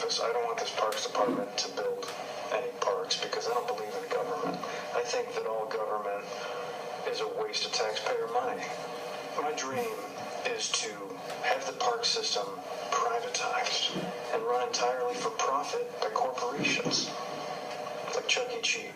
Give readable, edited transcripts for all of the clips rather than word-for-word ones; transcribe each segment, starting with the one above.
office, I don't want this Parks Department to build any parks because I don't believe in government. I think that all government is a waste of taxpayer money. My dream is to have the park system privatized and run entirely for profit by corporations, like Chuck E. Cheese.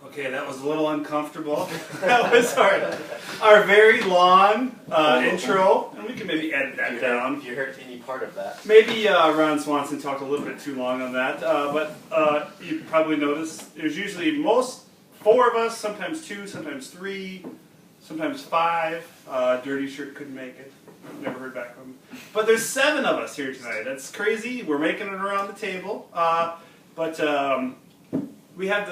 Okay, that was a little uncomfortable. That was our very long intro, and we can maybe edit that down. If you heard any part of that. Maybe Ron Swanson talked a little bit too long on that, but you probably noticed there's usually four of us, sometimes two, sometimes three, sometimes five. Dirty Shirt couldn't make it. Never heard back from him. But there's 7 of us here tonight. That's crazy. We're making it around the table. But we have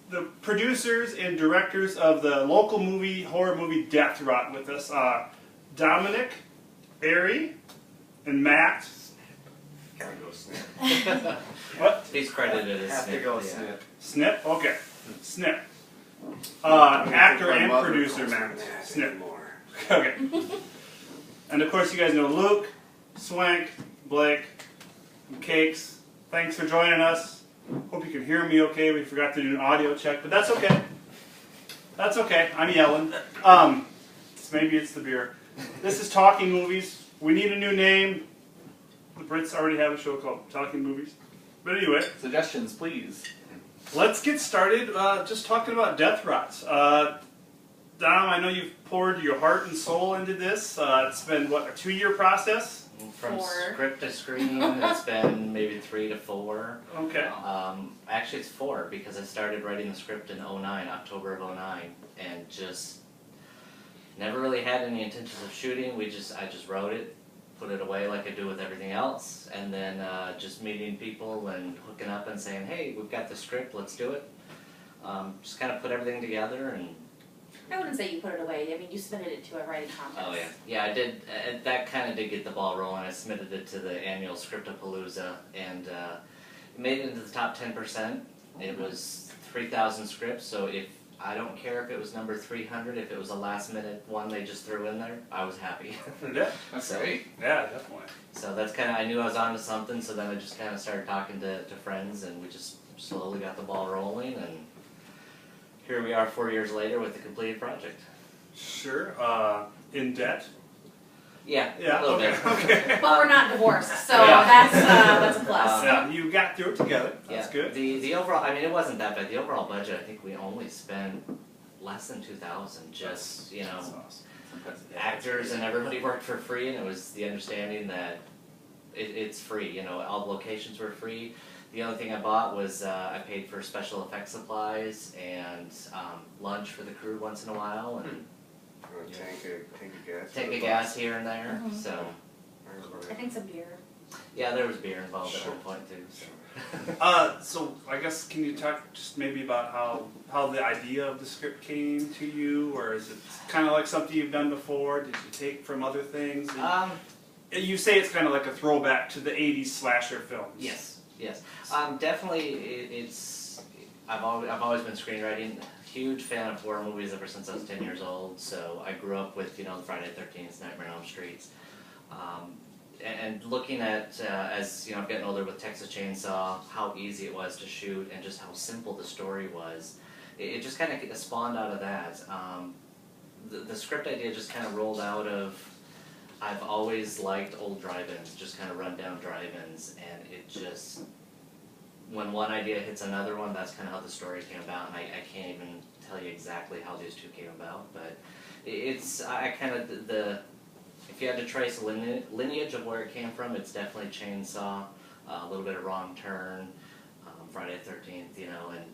the producers and directors of the local horror movie Death Rot with us. Dominic, Ari, and Matt. Gotta go Snip. What? He's credited as Have to Snip. go Yeah. Snip. Snip? Okay. Snip. Actor and producer Matt. Snip. Okay. And of course you guys know Luke, Swank, Blake, and Cakes. Thanks for joining us. Hope you can hear me okay. We forgot to do an audio check, but that's okay. That's okay. I'm yelling. Maybe it's the beer. This is Talking Movies. We need a new name. The Brits already have a show called Talking Movies. But anyway, Suggestions, please. let's get started just talking about Death Rots. Dom, I know you've poured your heart and soul into this. It's been, what, a 2-year process? From 4. script to screen, it's been maybe 3 to 4. Okay. Actually, it's 4 because I started writing the script in October of 09, and just never really had any intentions of shooting. I just wrote it, put it away like I do with everything else, and then just meeting people and hooking up and saying, hey, we've got the script, let's do it. Just kind of put everything together and. I wouldn't say you put it away. I mean, you submitted it to a writing contest. Oh yeah, yeah, I did. That kind of did get the ball rolling. I submitted it to the annual Scriptapalooza, and it made it into the top 10%. It was 3,000 scripts, so I don't care if it was number 300, if it was a last minute one they just threw in there, I was happy. Yeah. That's So- great. Yeah, definitely. So that's kind of, I knew I was onto something, so then I just kind of started talking to friends, and we just slowly got the ball rolling, and here we are 4 years later with the completed project. Sure. In debt? Yeah, Yeah, a little okay. bit. Okay. But we're not divorced, so Yeah. that's a plus. Yeah, you got through it together. That's Yeah, good. The overall, I mean, it wasn't that bad. The overall budget, I think we only spent less than 2,000. Just That's awesome. actors and everybody worked for free, and it was the understanding that it's free. You know, all the locations were free. The only thing I bought was I paid for special effects supplies and lunch for the crew once in a while, and Tank of gas. tank of gas here and there. Mhm. So I think some beer. yeah, there was beer involved Sure. at one point too. So. So I guess can you talk just maybe about how the idea of the script came to you, or is it kind of like something you've done before? Did you take from other things? You say it's kind of like a throwback to the '80s slasher films. Yes, yes. Definitely, it's. I've always been screenwriting. Huge fan of horror movies ever since I was 10 years old. So I grew up with Friday the 13th, Nightmare on Elm Street, and looking at as I'm getting older with Texas Chainsaw, how easy it was to shoot and just how simple the story was. It just kind of spawned out of that. The script idea just kind of rolled out of. I've always liked old drive-ins, just kind of run-down drive-ins, and it just, when one idea hits another one, that's kind of how the story came about, and I can't even tell you exactly how these two came about, but I kind of, if you had to trace a lineage of where it came from, it's definitely Chainsaw, a little bit of Wrong Turn, Friday the 13th, and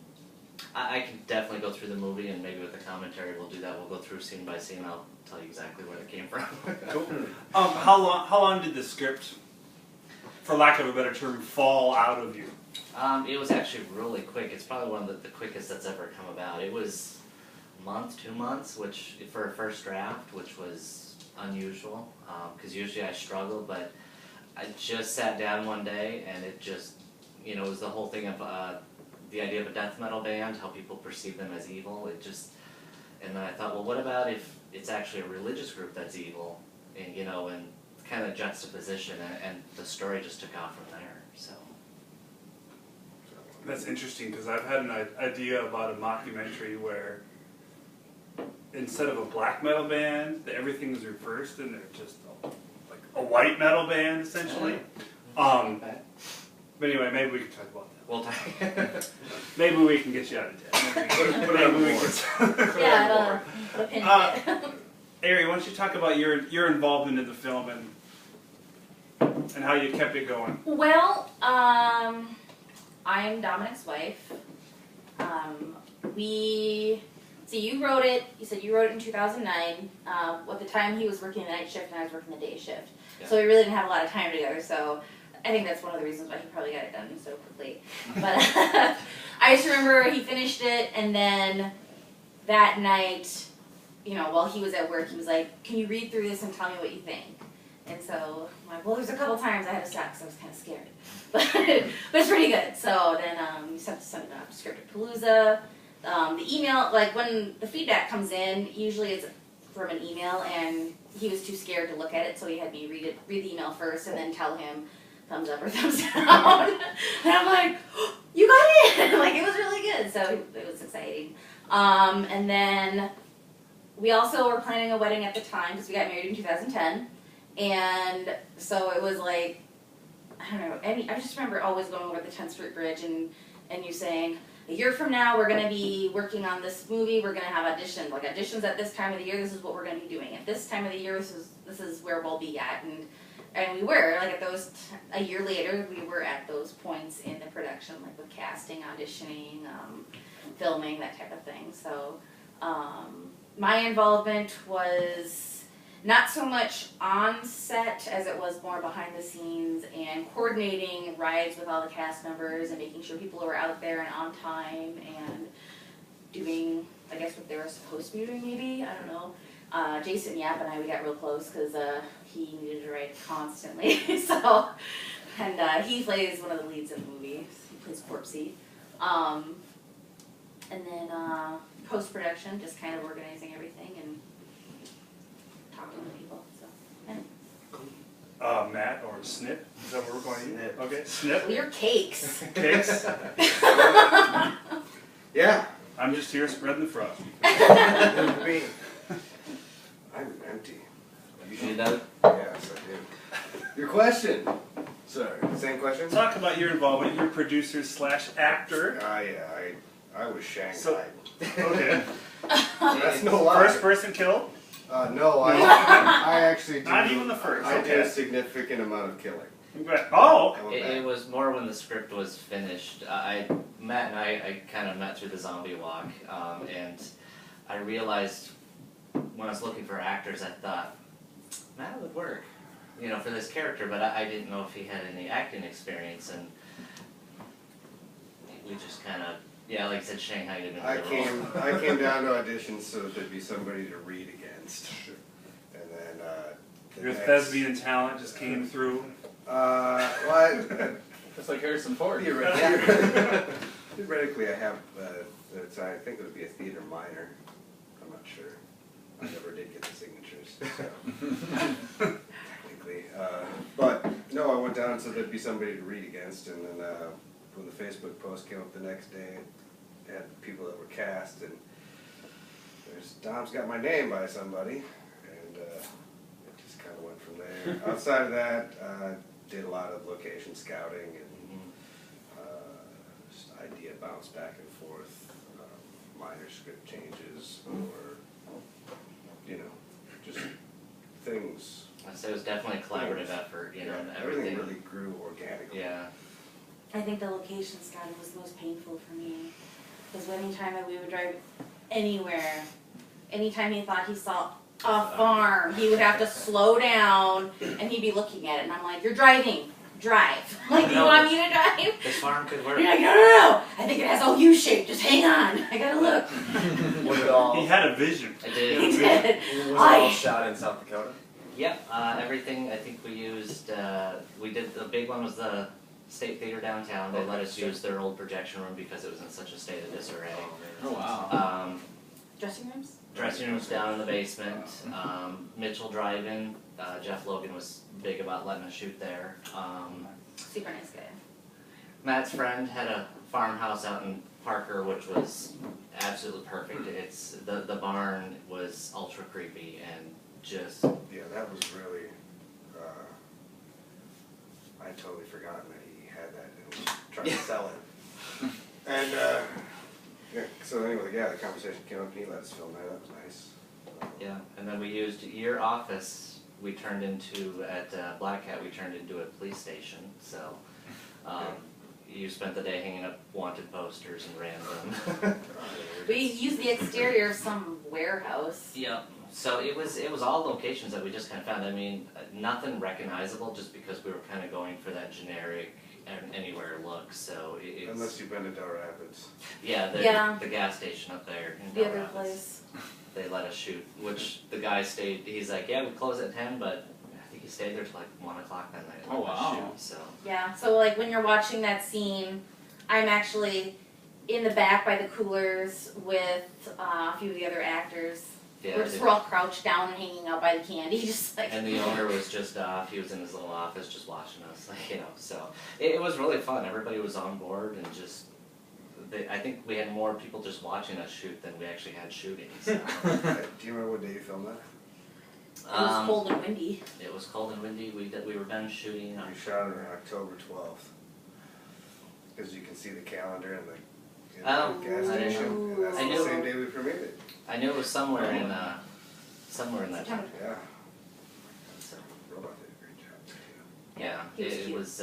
I can definitely go through the movie, and maybe with the commentary we'll do that. We'll go through scene by scene. I'll tell you exactly where it came from. Cool. How long did the script, for lack of a better term, fall out of you? It was actually really quick. It's probably one of the quickest that's ever come about. It was a month, 2 months, which for a first draft, which was unusual, because usually I struggle, but I just sat down one day and it just, it was the whole thing of the idea of a death metal band, how people perceive them as evil. And then I thought, well, what about if it's actually a religious group that's evil, and and kind of juxtaposition, and the story just took off from there. So. That's interesting because I've had an idea about a mockumentary where instead of a black metal band, everything is reversed and they're just like a white metal band essentially. But anyway, maybe we can talk about that. We'll talk. Maybe we can get you out of debt. Maybe we can. Yeah, the pin hit. Ari, why don't you talk about your involvement in the film and how you kept it going? Well, I'm Dominic's wife. So you wrote it. You said you wrote it in 2009. At the time, he was working the night shift and I was working the day shift. Yeah. So we really didn't have a lot of time together. So I think that's one of the reasons why he probably got it done so quickly. But I just remember he finished it, and then that night, while he was at work, he was like, "Can you read through this and tell me what you think?" And so I'm like, well, there's a couple times I had to stop because I was kind of scared. But it's pretty good. So then we sent it off to Scriptapalooza. The email, like when the feedback comes in, usually it's from an email, and he was too scared to look at it, so he had me read the email first and then tell him thumbs up or thumbs down. And I'm like, oh, you got it! Like, it was really good. So it was exciting. And then we also were planning a wedding at the time because we got married in 2010. And so it was like, I don't know, I just remember always going over the 10th Street Bridge and you saying, a year from now we're going to be working on this movie, we're going to have auditions, like auditions at this time of the year, this is what we're going to be doing. At this time of the year, this is where we'll be at. And we were, like a year later, we were at those points in the production, like with casting, auditioning, filming, that type of thing. So my involvement was not so much on set as it was more behind the scenes and coordinating rides with all the cast members and making sure people were out there and on time and doing, I guess, what they were supposed to be doing maybe, I don't know. Jason Yap and I, we got real close because he needed to write constantly. And he plays one of the leads in the movie. He plays Corpsey. And then post-production, just kind of organizing everything and talking to people. So, yeah. Matt or Snip? Is that what we're going to use? Snip. Okay, Snip. Your cakes. Cakes. Yeah. I'm just here spreading the frost. Me. I'm empty. You do that? Yes, I do. Your question. Sorry. Same question? Talk about your involvement. You're producer / actor. Yeah, I was shanghaied. So- Okay. That's no lie. First person killed? No, I actually do. Not even the first, I did okay. a significant amount of killing. Oh! I went It back. was more when the script was finished. Matt and I kind of met through the zombie walk, and I realized when I was looking for actors, I thought, Matt would work, for this character, but I didn't know if he had any acting experience, and we just kind of, like I said, Shanghai didn't I came down to auditions so that there'd be somebody to read against. And then Your thespian talent just came through. It's like Harrison Ford. Theoretically, I have. I think it would be a theater minor. I'm not sure. I never did get the signatures, so technically. But no, I went down so there'd be somebody to read against, and then when the Facebook post came up the next day, it had people that were cast, and Dom's got my name by somebody, and it just kind of went from there. Outside of that, did a lot of location scouting and just idea bounce back and forth, minor script changes, or just things. I'd say it was definitely a collaborative effort, and everything really grew organically. Yeah. I think the location scouting was the most painful for me. because anytime that we would drive anywhere, anytime he thought he saw a farm, he would have to slow down and he'd be looking at it, and I'm like, "You're driving, drive. Like, you No. want me to drive?" This farm could work. You're like, "No. I think it has a U shape. Just hang on. I gotta look." Was it all? He had a vision. I He did. did. Was it all I- shot in South Dakota? Yep, everything, I think we used, we did, the big one was the State Theater downtown. They let us use their old projection room because it was in such a state of disarray. Oh wow. Dressing rooms? Dressing rooms down in the basement. Mitchell Drive-In, Jeff Logan was big about letting us shoot there. Super nice guy. Matt's friend had a farmhouse out in Parker, which was absolutely perfect. It's, the barn was ultra creepy and just, Yeah, that was really, I'd totally forgotten that he had that and was trying to sell it. And, yeah, so anyway, yeah, the conversation came up and he let us film that, that was nice. yeah. And then we used your office, we turned into, at Black Cat, we turned into a police station, so, you spent the day hanging up wanted posters and ran them. We used the exterior of some warehouse. Yep. So it was all locations that we just kind of found. I mean, nothing recognizable, just because we were kind of going for that generic and anywhere look. So it's Unless you've been to Del Rapids. yeah, Yeah. The gas station up there in The Del other Rapids. place. They let us shoot, which the guy stayed. He's like, yeah, we close at 10, but I think he stayed there till like 1 o'clock that night. and Oh, let us wow. Shoot, so Yeah, so like when you're watching that scene, I'm actually in the back by the coolers with a few of the other actors. yeah. We're all crouched down and hanging out by the candy, just like. And the owner was just off. He was in his little office just watching us, like, you know. So it was really fun. Everybody was on board, and just I think we had more people just watching us shoot than we actually had shooting. So. Do you remember what day you filmed that? It was cold and windy. It was cold and windy. We were done shooting. We shot it on October 12th. Because you can see the calendar and the Oh, gas I didn't station. know. And that's I the knew. same day we premiered it. I knew it was somewhere in that September. time. Yeah, So, Robot did a great job too. yeah, He was it cute. was.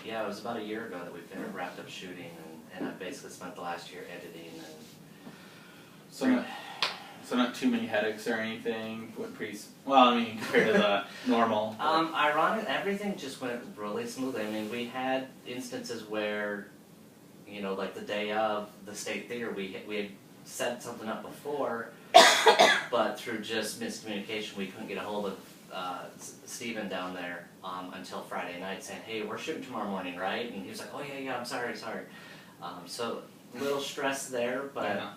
Yeah, it was about a year ago that we wrapped up shooting, and I basically spent the last year editing and. So not too many headaches or anything. Went pretty. Well, I mean, compared to the normal. Ironic, everything just went really smoothly. I mean, we had instances where, you know, like the day of the State Theater, we had set something up before, but through just miscommunication, we couldn't get a hold of Steven down there until Friday night, saying, "Hey, we're shooting tomorrow morning, right?" And he was like, "Oh yeah, I'm sorry." So a little stress there, but. Yeah.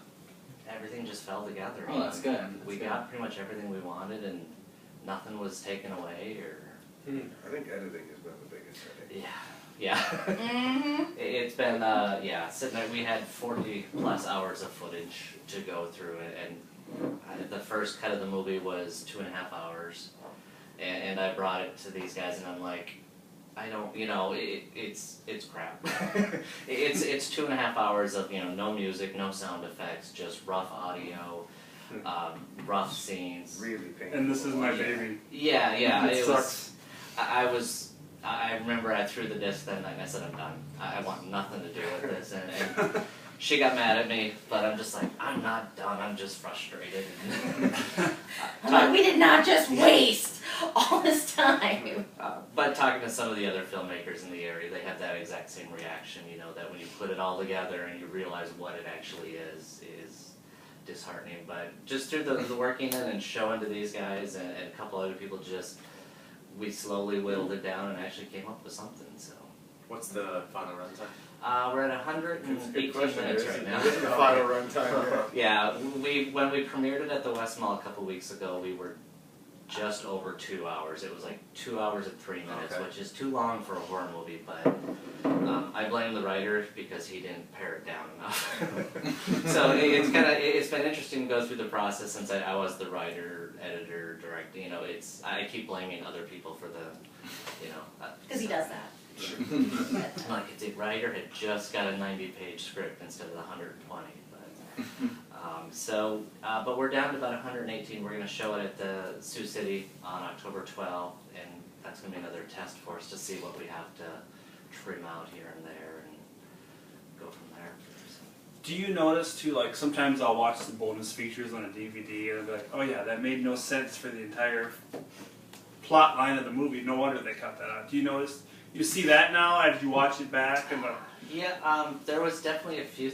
Everything just fell together. Oh, that's good. We That's got pretty much everything we wanted, and nothing was taken away, or I think editing has been the biggest headache. yeah. Mm-hmm. It's been sitting there. We had 40 plus hours of footage to go through, and the first cut of the movie was 2.5 hours, and I brought it to these guys, and I'm like, I don't, you know, it's crap. it's 2.5 hours of, you know, no music, no sound effects, just rough audio, rough scenes. Really painful. And this is my Yeah. baby. Yeah, It it sucks. was. I remember I threw the disc that night and I said, I'm done. I want nothing to do with this. And she got mad at me, but I'm just like, I'm not done. I'm just frustrated. I'm like, we did not just waste all this time. But talking to some of the other filmmakers in the area, they have that exact same reaction. You know, that when you put it all together and you realize what it actually is disheartening. But just through the working in and showing to these guys and a couple other people, just we slowly whittled it down and actually came up with something. So What's the final runtime? we're at 118 minutes right now. This is the final runtime. Yeah, when we premiered it at the West Mall a couple weeks ago, we were just over 2 hours. It was like 2 hours and 3 minutes, Okay. which is too long for a horror movie, but I blame the writer because he didn't pare it down enough. So it's been interesting to go through the process since I was the writer, editor, director. You know, I keep blaming other people for the, you know. Because he does that. Like the writer had just got a 90-page script instead of the 120. But we're down to about 118. We're going to show it at the Sioux City on October 12th, and that's going to be another test for us to see what we have to trim out here and there and go from there. So. Do you notice too, like sometimes I'll watch the bonus features on a DVD and I'll be like, oh yeah, that made no sense for the entire plot line of the movie. No wonder they cut that out. Do you notice? You see that now as you watch it back and Yeah, there was definitely a few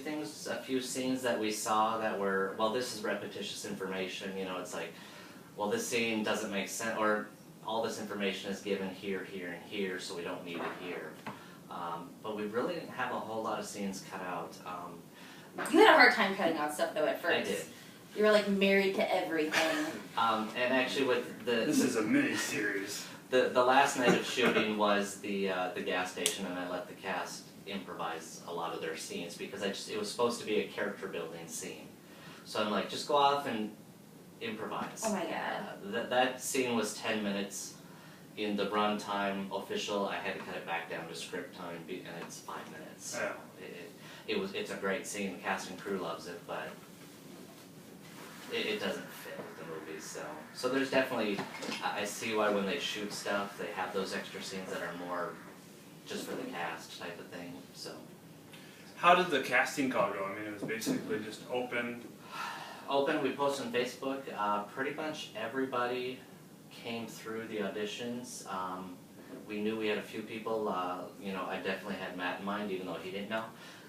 scenes that we saw that were, well, this is repetitious information, you know, it's like, well, this scene doesn't make sense, or all this information is given here, here, and here, so we don't need it here. But we really didn't have a whole lot of scenes cut out. You had a hard time cutting out stuff though at first. I did. You were like married to everything. And actually with this is a mini series. the last night of shooting was the gas station, and I let the cast improvise a lot of their scenes because it was supposed to be a character building scene. So I'm like, just go off and improvise. Oh my god. That scene was 10 minutes. In the runtime official, I had to cut it back down to script time, and it's 5 minutes. So it's a great scene. The cast and crew loves it, but it doesn't fit with the movie. So there's definitely, I see why when they shoot stuff, they have those extra scenes that are more just for the cast type of thing. So How did the casting call go? I mean, it was basically just open. we posted on Facebook. Pretty much everybody came through the auditions. We knew we had a few people, you know, I definitely had Matt in mind, even though he didn't know.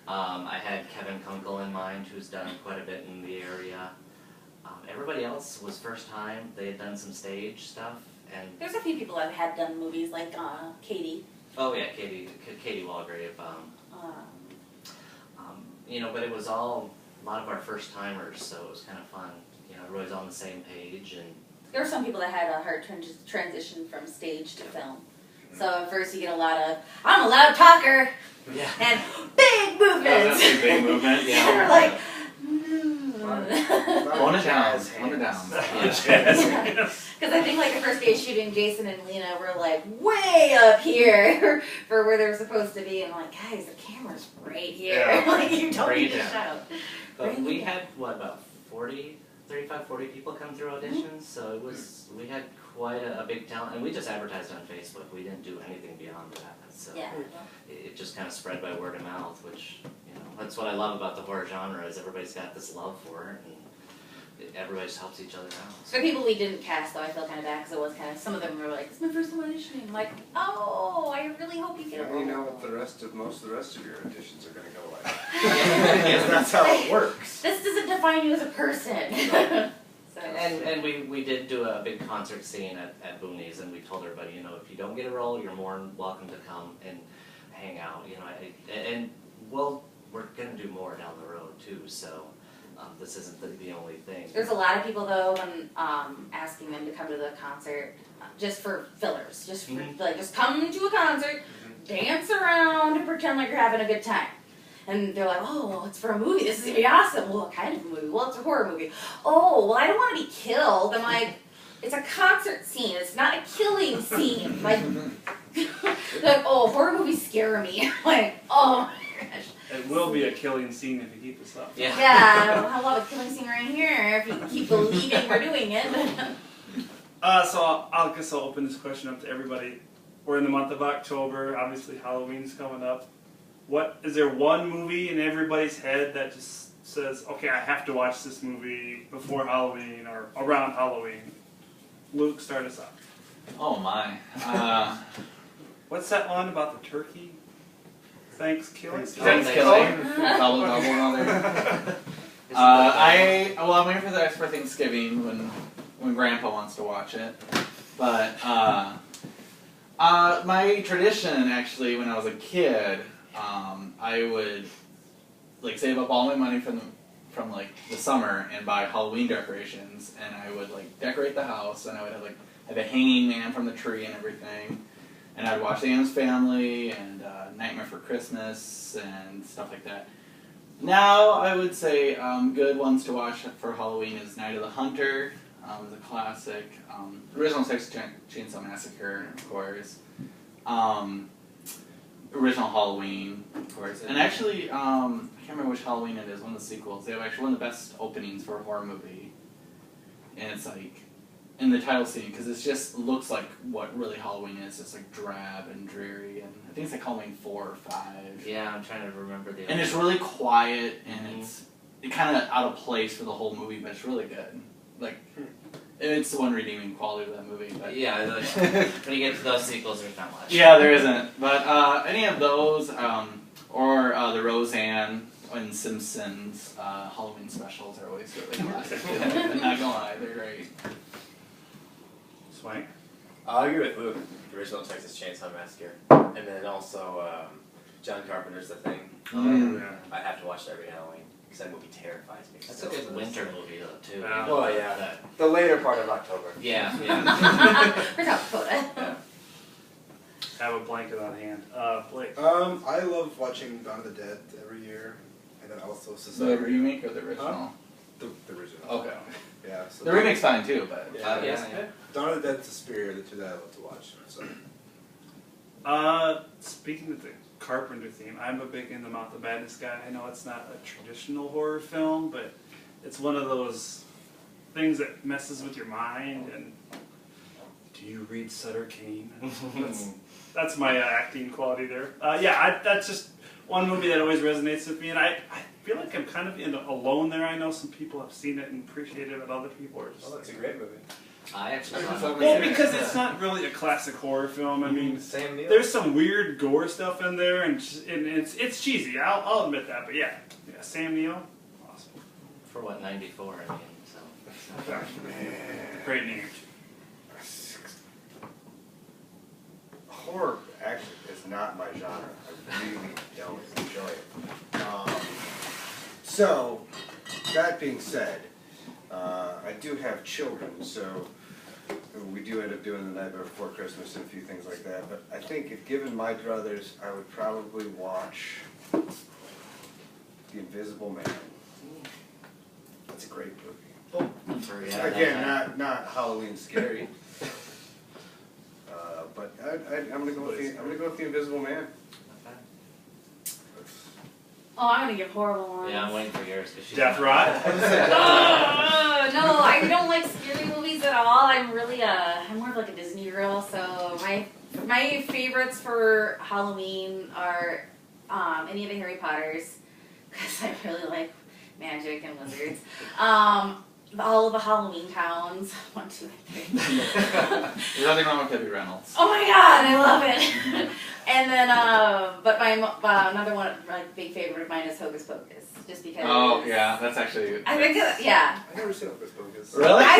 I had Kevin Kunkel in mind, who's done quite a bit in the area. Everybody else was first time. They had done some stage stuff, and There's a few people that had done movies like Katie. oh yeah, Katie Walgrave. You know, but it was all a lot of our first timers, so it was kind of fun. You know, everybody's on the same page, and There were some people that had a hard transition from stage to film. So at first you get a lot of, I'm a loud talker, yeah. and big movements. Big movement, And yeah. we're like, Tone it down, tone it down. Because I think like the first day of shooting, Jason and Lena were like way up here for where they're supposed to be. And I'm like, guys, the camera's right here. Yeah. Like you don't Bring need it to down. shout. But we had, what, about 35, 40 people come through auditions, so we had quite a big talent, and we just advertised on Facebook. We didn't do anything beyond that, so Yeah. it just kind of spread by word of mouth, which, you know, that's what I love about the horror genre, is everybody's got this love for it, and everybody just helps each other out. For people we didn't cast, though, I feel kind of bad because it was kind of, some of them were like, it's my first time auditioning. I'm like, oh, I really hope you get it. You know what most of the rest of your auditions are gonna go like. That's how it works. This doesn't define you as a person. So. And we did do a big concert scene at Boonies, and we told everybody, you know, if you don't get a role, you're more than welcome to come and hang out, you know, and we're gonna do more down the road too, so this isn't the only thing. There's a lot of people though, when asking them to come to the concert, just for fillers, just for, like just come to a concert, dance around, and pretend like you're having a good time. And they're like, oh, well, it's for a movie. This is gonna be awesome. Well, what kind of a movie? Well, it's a horror movie. Oh, well, I don't want to be killed. I'm like, it's a concert scene. It's not a killing scene. Like, they're like, oh, horror movies scare me. I'm like, oh my gosh. It will be a killing scene if you keep this up. Yeah. Yeah, I love a killing scene right here if you keep believing we're doing it. So I guess I'll open this question up to everybody. We're in the month of October. Obviously, Halloween's coming up. Is there one movie in everybody's head that just says, okay, I have to watch this movie before Halloween or around Halloween? Luke, start us off. Oh my. What's that one about the turkey? Thanksgiving? Thanksgiving. Gobble gobble mother. I'm waiting for Thanksgiving when Grandpa wants to watch it. But my tradition actually when I was a kid, I would like save up all my money from like the summer and buy Halloween decorations, and I would like decorate the house, and I would have a hanging man from the tree and everything, and I'd watch The Addams Family and Nightmare for Christmas and stuff like that. Now I would say good ones to watch for Halloween is Night of the Hunter, is a classic. Original Texas Chainsaw Massacre, of course. Original Halloween, of course. And actually, I can't remember which Halloween it is, one of the sequels. They have actually one of the best openings for a horror movie. And it's like, in the title scene because it just looks like what really Halloween is. It's like drab and dreary, and I think it's like Halloween 4 or 5. Yeah, I'm trying to remember the. And it's really quiet, and it's kind of out of place for the whole movie, but it's really good. Like, it's the one redeeming quality of that movie. But Yeah, like, when you get to those sequels, there's not much. yeah, there isn't. But any of those, or the Roseanne and Simpsons Halloween specials are always really classic. I'm not gonna lie, they're great. Swank. I'll agree with Luke. The original Texas Chainsaw Massacre, and then also John Carpenter's The Thing. Yeah. I have to watch it every Halloween because that movie terrifies me. That's a good winter movie though too. Yeah. Well, yeah. That- The later part of October. yeah, yeah. For South Dakota. Have a blanket on hand. Blake. I love watching Dawn of the Dead every year, and then also The Society. remake or the original? The original. Okay. Yeah. So The remake's fine too, but Yeah. Yeah. Dawn of the Dead and Suspiria are the two that I love to watch. So. Speaking of the Carpenter theme, I'm a big In the Mouth of Madness guy. I know it's not a traditional horror film, but it's one of those things that messes with your mind. And do you read Sutter Kane? That's my acting quality there. That's just one movie that always resonates with me, and I feel like I'm kind of alone there. I know some people have seen it and appreciate it, but other people are just Oh, that's a great movie. I actually Well, love well, because it's not really a classic horror film. I mean, Sam Neill. there's some weird gore stuff in there, and it's cheesy. I'll admit that, but yeah, Sam Neill, awesome, for what 94. I mean, so. great name. Horror actually is not my genre. I really don't enjoy it. So, that being said, I do have children, so we do end up doing The Nightmare Before Christmas and a few things like that. But I think if given my druthers, I would probably watch The Invisible Man. That's a great movie. Yeah, Again, not Halloween scary. But I'm gonna go with the Invisible Man. Oh, I'm gonna give horrible ones. Yeah, I'm waiting for yours because she's. Death Rot. No, I don't like scary movies at all. I'm really I'm more of like a Disney girl. So my favorites for Halloween are any of the Harry Potters because I really like magic and wizards. All of the Halloween towns, 1, 2, and 3. there's nothing wrong with Debbie Reynolds. Oh my god, I love it. And then, but my another one, like big favorite of mine is Hocus Pocus, just because. Oh yeah, that's actually. I think yeah. I never seen Hocus Pocus. Really? I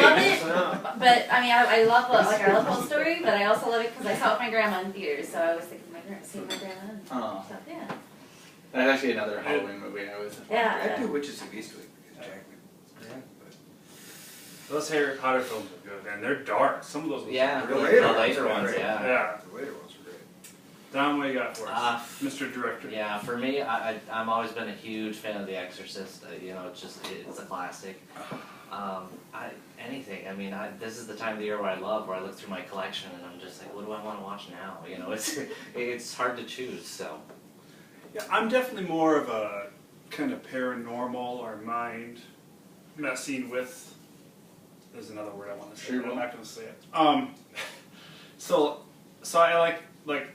love it, but I mean, I love I love the whole story, but I also love it because I saw it with my grandma in theaters, so I was thinking seeing my grandma. And Oh, stuff, yeah. that's actually another Halloween movie I was. Yeah. I'd do Witches of Eastwick. Those Harry Potter films are good, and they're dark. Some of those ones Yeah, are The really later the ones later are ones, great. yeah. Yeah. The later ones were great. Don, what you got for us, Uh, Mr. Director? Yeah, for me, I'm always been a huge fan of The Exorcist. It's a classic. Anything. I mean, this is the time of the year where I look through my collection and I'm just like, what do I want to watch now? You know, it's hard to choose. So. Yeah, I'm definitely more of a kind of paranormal or mind messing with. There's another word I want to say, Sure but I'm will. not going to say it. So I like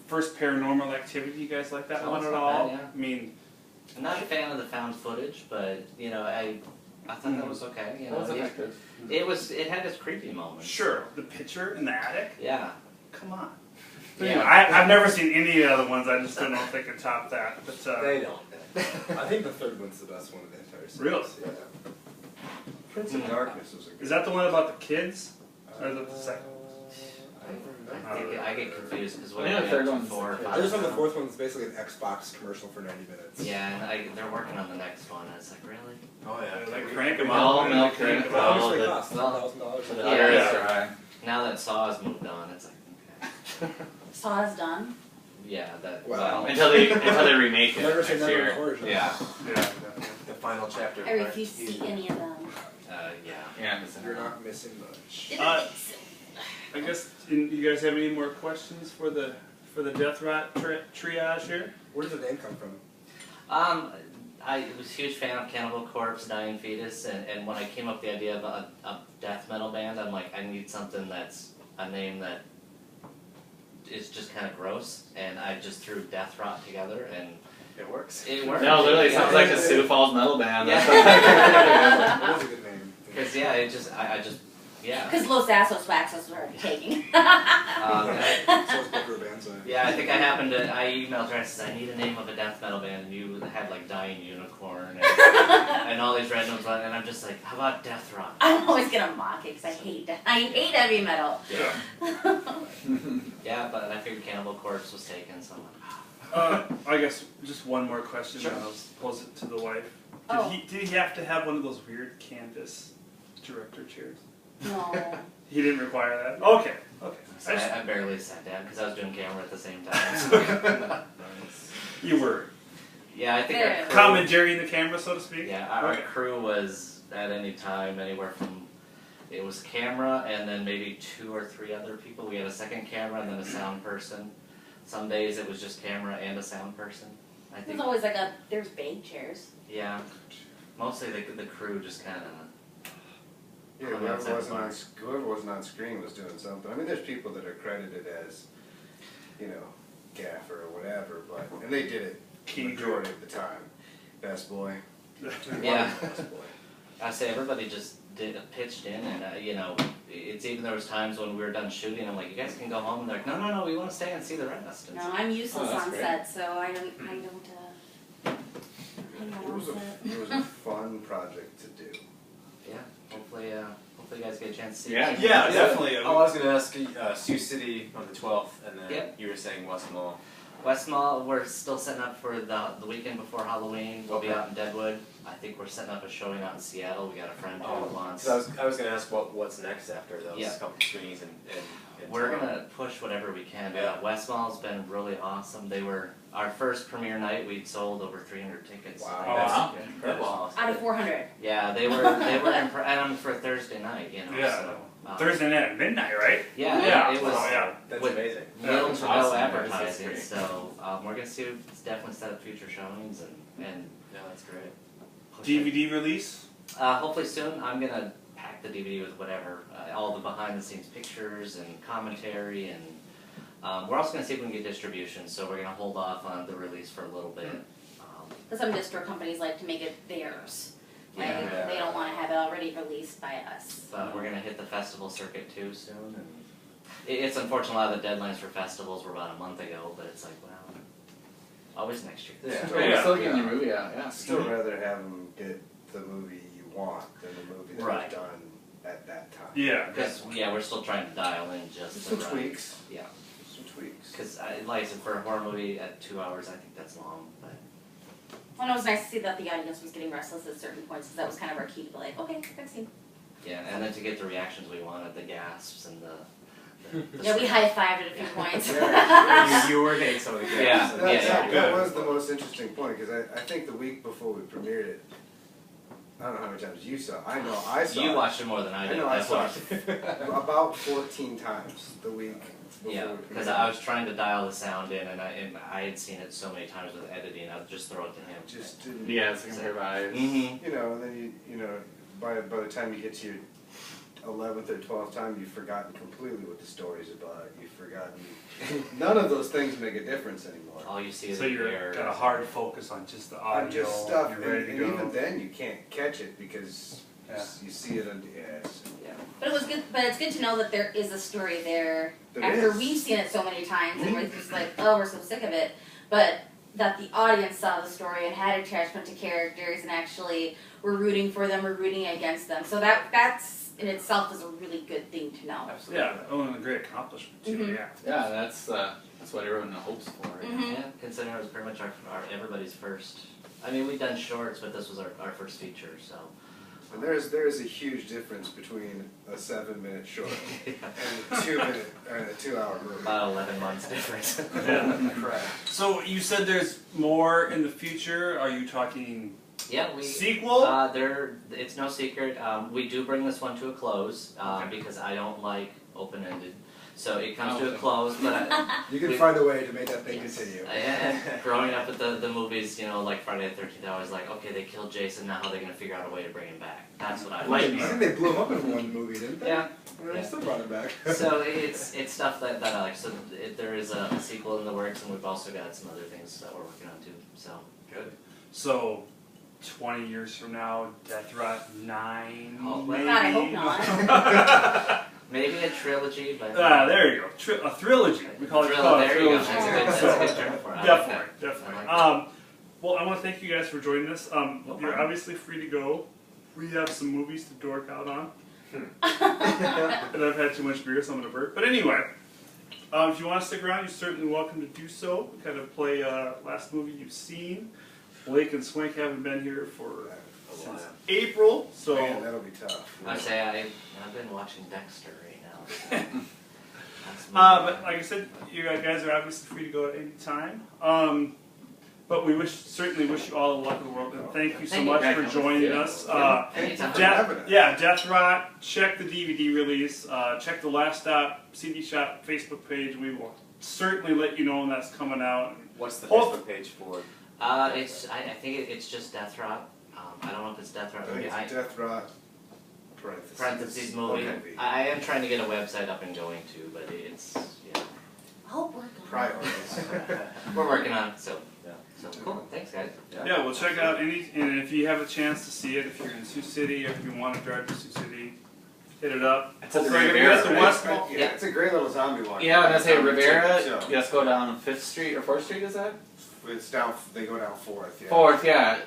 first Paranormal Activity. You guys like that Oh, one it's at not all? bad, yeah. I mean, I'm not a fan of the found footage, but I thought that was okay. You know, What was effective? it had its creepy moments. sure, the picture in the attic. Yeah. Come on. Yeah. I've never seen any of the other ones. I just don't know if they can top that. But They don't. I think the third one's the best one of the entire series. Really? Yeah. Prince of Darkness was a good is that the one about the kids? Or is it the second? I get confused because when I think I the get third to one's 4 or the 5. I just found the fourth one's basically an Xbox commercial for 90 minutes. Yeah, and they're working on the next one. It's like, really? Oh yeah. They crank them All up. milk Crank crate. 'em How up. much they the- cost? $1,000 for the- that. Yeah, Yeah. that's right. Now that Saw's moved on, it's like, okay. Saw's done. Yeah, that. Wow. Until they remake it Never say next never year. in horror genre. Yeah. Yeah. The final chapter. I refuse to see any of them. Yeah. Yeah. It's You're not missing much. Didn't Uh, think so. I guess you guys have any more questions for the Death Rot triage here? Where does the name come from? I I was a huge fan of Cannibal Corpse, Dying Fetus, and when I came up with the idea of a death metal band, I'm like, I need something that's a name that is just kind of gross, and I just threw Death Rot together, and It works. it worked. No, literally, it Yeah. sounds like a Sioux Falls metal band. Yeah. That was a good name. Because yeah, it just I just yeah. Because Los Assos Waxos were taking. So it's Booker Banzai. Yeah, I think I emailed her and said, I need a name of a death metal band, and you had like Dying Unicorn and all these randoms, and I'm just like, how about Death Rock? I'm always gonna mock it because I hate heavy metal. Yeah. Yeah, but I figured Cannibal Corpse was taken, so I'm like, I guess just one more question, Sure. and I'll pose it to the wife. Oh. Did he have to have one of those weird canvas director chairs? No. He didn't require that. Okay. Okay. so I just- I barely sat down because I was doing camera at the same time. So. you were Yeah, I think Fair. our crew, commandeering the camera, so to speak. yeah, our Okay. crew was at any time anywhere from it was camera and then maybe 2 or 3 other people. We had a second camera and then a sound person. Some days it was just camera and a sound person. I There's think. always there's bank chairs. Yeah, mostly the crew just kind of. Yeah, On the outside of the bar. whoever wasn't on screen was doing something. I mean, there's people that are credited as, gaffer or whatever, and they did it the majority of the time. Best boy. Yeah. Best boy. I say everybody just pitched in, and it's even there was times when we were done shooting. I'm like, you guys can go home, and they're like, no, we want to stay and see the rest. And No, I'm useless that's on great. set, so I don't hang out on set. It was a fun project to do. yeah, hopefully you guys get a chance to see. Yeah. it. Yeah, definitely. Oh, I was gonna ask Sioux City on the 12th, and then Yep. you were saying West Mall. West Mall, we're still setting up for the weekend before Halloween. We'll be Okay. out in Deadwood. I think we're setting up a showing out in Seattle. We got a friend who wants. So I was gonna ask what's next after those Yeah. couple screenings and We're gonna push whatever we can. Yeah. West Mall's been really awesome. They were our first premiere night. We'd sold over 300 tickets. Wow. Oh, wow. That is Incredible. awesome. Out of 400. Yeah, they were and for Thursday night, Yeah. So, Thursday night at midnight, right? Yeah, Yeah. it was Oh, yeah. That's with amazing. little That's to no awesome. advertising. That's So we're gonna see. Definitely set up future showings and Yeah, that's great. push it. DVD release. Hopefully soon. I'm gonna pack the DVD with whatever, all the behind-the-scenes pictures and commentary, and we're also gonna see if we can get distribution. So we're gonna hold off on the release for a little bit. Because some distro companies like to make it theirs. Like, Yeah. they don't want to have it already released by us. But we're gonna hit the festival circuit too soon, and it's unfortunate a lot of the deadlines for festivals were about a month ago. But it's like, well, always next year. Yeah. We're still getting your movie out, yeah. I'd still rather have them get the movie you want than the movie that Right. was done at that time. Yeah. Because we're still trying to dial in just Some the right. tweaks. Yeah. Some tweaks. Because like I said, for a horror movie at 2 hours, I think that's long. But Well, it was nice to see that the audience was getting restless at certain points, because that was kind of our key to be like, okay, next scene. yeah, and then to get the reactions we wanted, the gasps and the Yeah, we high-fived at a few points. you were getting some of the games. Yeah. That good. was the most interesting point, because I think the week before we premiered it, I don't know how many times you saw. I know I saw. You it watched it more than I I did. know I That's saw why. about 14 times the week before. Yeah, we because premiered. I was trying to dial the sound in, and I had seen it so many times with editing. I'd just throw it to him. Just didn't. Yeah, it's like vibes. Mm-hmm. And then by the time you get to your 11th or 12th time, you've forgotten completely what the story's about. You've forgotten. None of those things make a difference anymore. All you see is So the you're air. got a hard focus on just the audio. On just stuff, You're ready and to go. even then you can't catch it because Yeah. you see it on the ads. Yeah. But it was good. But it's good to know that there is a story there. There After is. we've seen it so many times, and we're just like, oh, we're so sick of it. But that the audience saw the story and had attachment to characters, and actually were rooting for them, or rooting against them. So that's in itself is a really good thing to know. Absolutely. Yeah, and a great accomplishment too. Mhm. Yeah. Yeah, that's what everyone hopes for. Right? Mhm. Yeah, considering it was pretty much our everybody's first. I mean, we've done shorts, but this was our first feature, so. And there's a huge difference between a 7-minute short and a 2-minute and a 2-hour movie. About 11 months difference. Yeah. Correct. So you said there's more in the future. Are you talking Yeah, we. sequel? It's no secret. We do bring this one to a close Okay. because I don't like open-ended So it comes to a close, but You can find a way to make that thing continue. growing up with the movies, like Friday the 13th, I was like, okay, they killed Jason, now how are they going to figure out a way to bring him back? That's what I I like. think they blew him up in one movie, didn't they? Yeah. And they still brought him back. So it's stuff that I like. So there is a sequel in the works, and we've also got some other things that we're working on too. So Good. So, 20 years from now, Death Rot 9. Oh, maybe? God, I hope not. maybe a trilogy, but There you go. A trilogy. We call it a there you go. trilogy. That's a good term for it. I like Definitely, that. definitely. I like Well, I want to thank you guys for joining us. No You're problem. obviously free to go. We have some movies to dork out on. And I've had too much beer, so I'm going to burp. But anyway, if you want to stick around, you're certainly welcome to do so. We kind of play last movie you've seen. Blake and Swank haven't been here for since April, so Man, that'll be tough. I say I've been watching Dexter right now. So that's but like I said, you guys are obviously free to go at any time. But we certainly wish you all the luck in the world, and thank you so Thank you. much for joining us. Anytime. Death Rot. Check the DVD release. Check the Last Stop CD Shop Facebook page. We will certainly let you know when that's coming out. What's the Oh. Facebook page for? I think it's just Death Rot. I don't know if it's Death Rot I think movie. it's Death Rot, Parentheses movie. movie. I am trying to get a website up and going too, but it's I'll work on it. Priorities. we're working on it. So Yeah. so cool. Thanks guys. Yeah, we'll check out and if you have a chance to see it, if you're in Sioux City, or if you want to drive to Sioux City, hit it up. It's at the Hopefully, Rivera, at the right? Westmall. Yeah, it's a great little zombie walk. Yeah, and I say Zombie Rivera, too, so you just go down 5th Street or 4th Street, is that? It's down. They go down 4th. Yeah. 4th, yeah.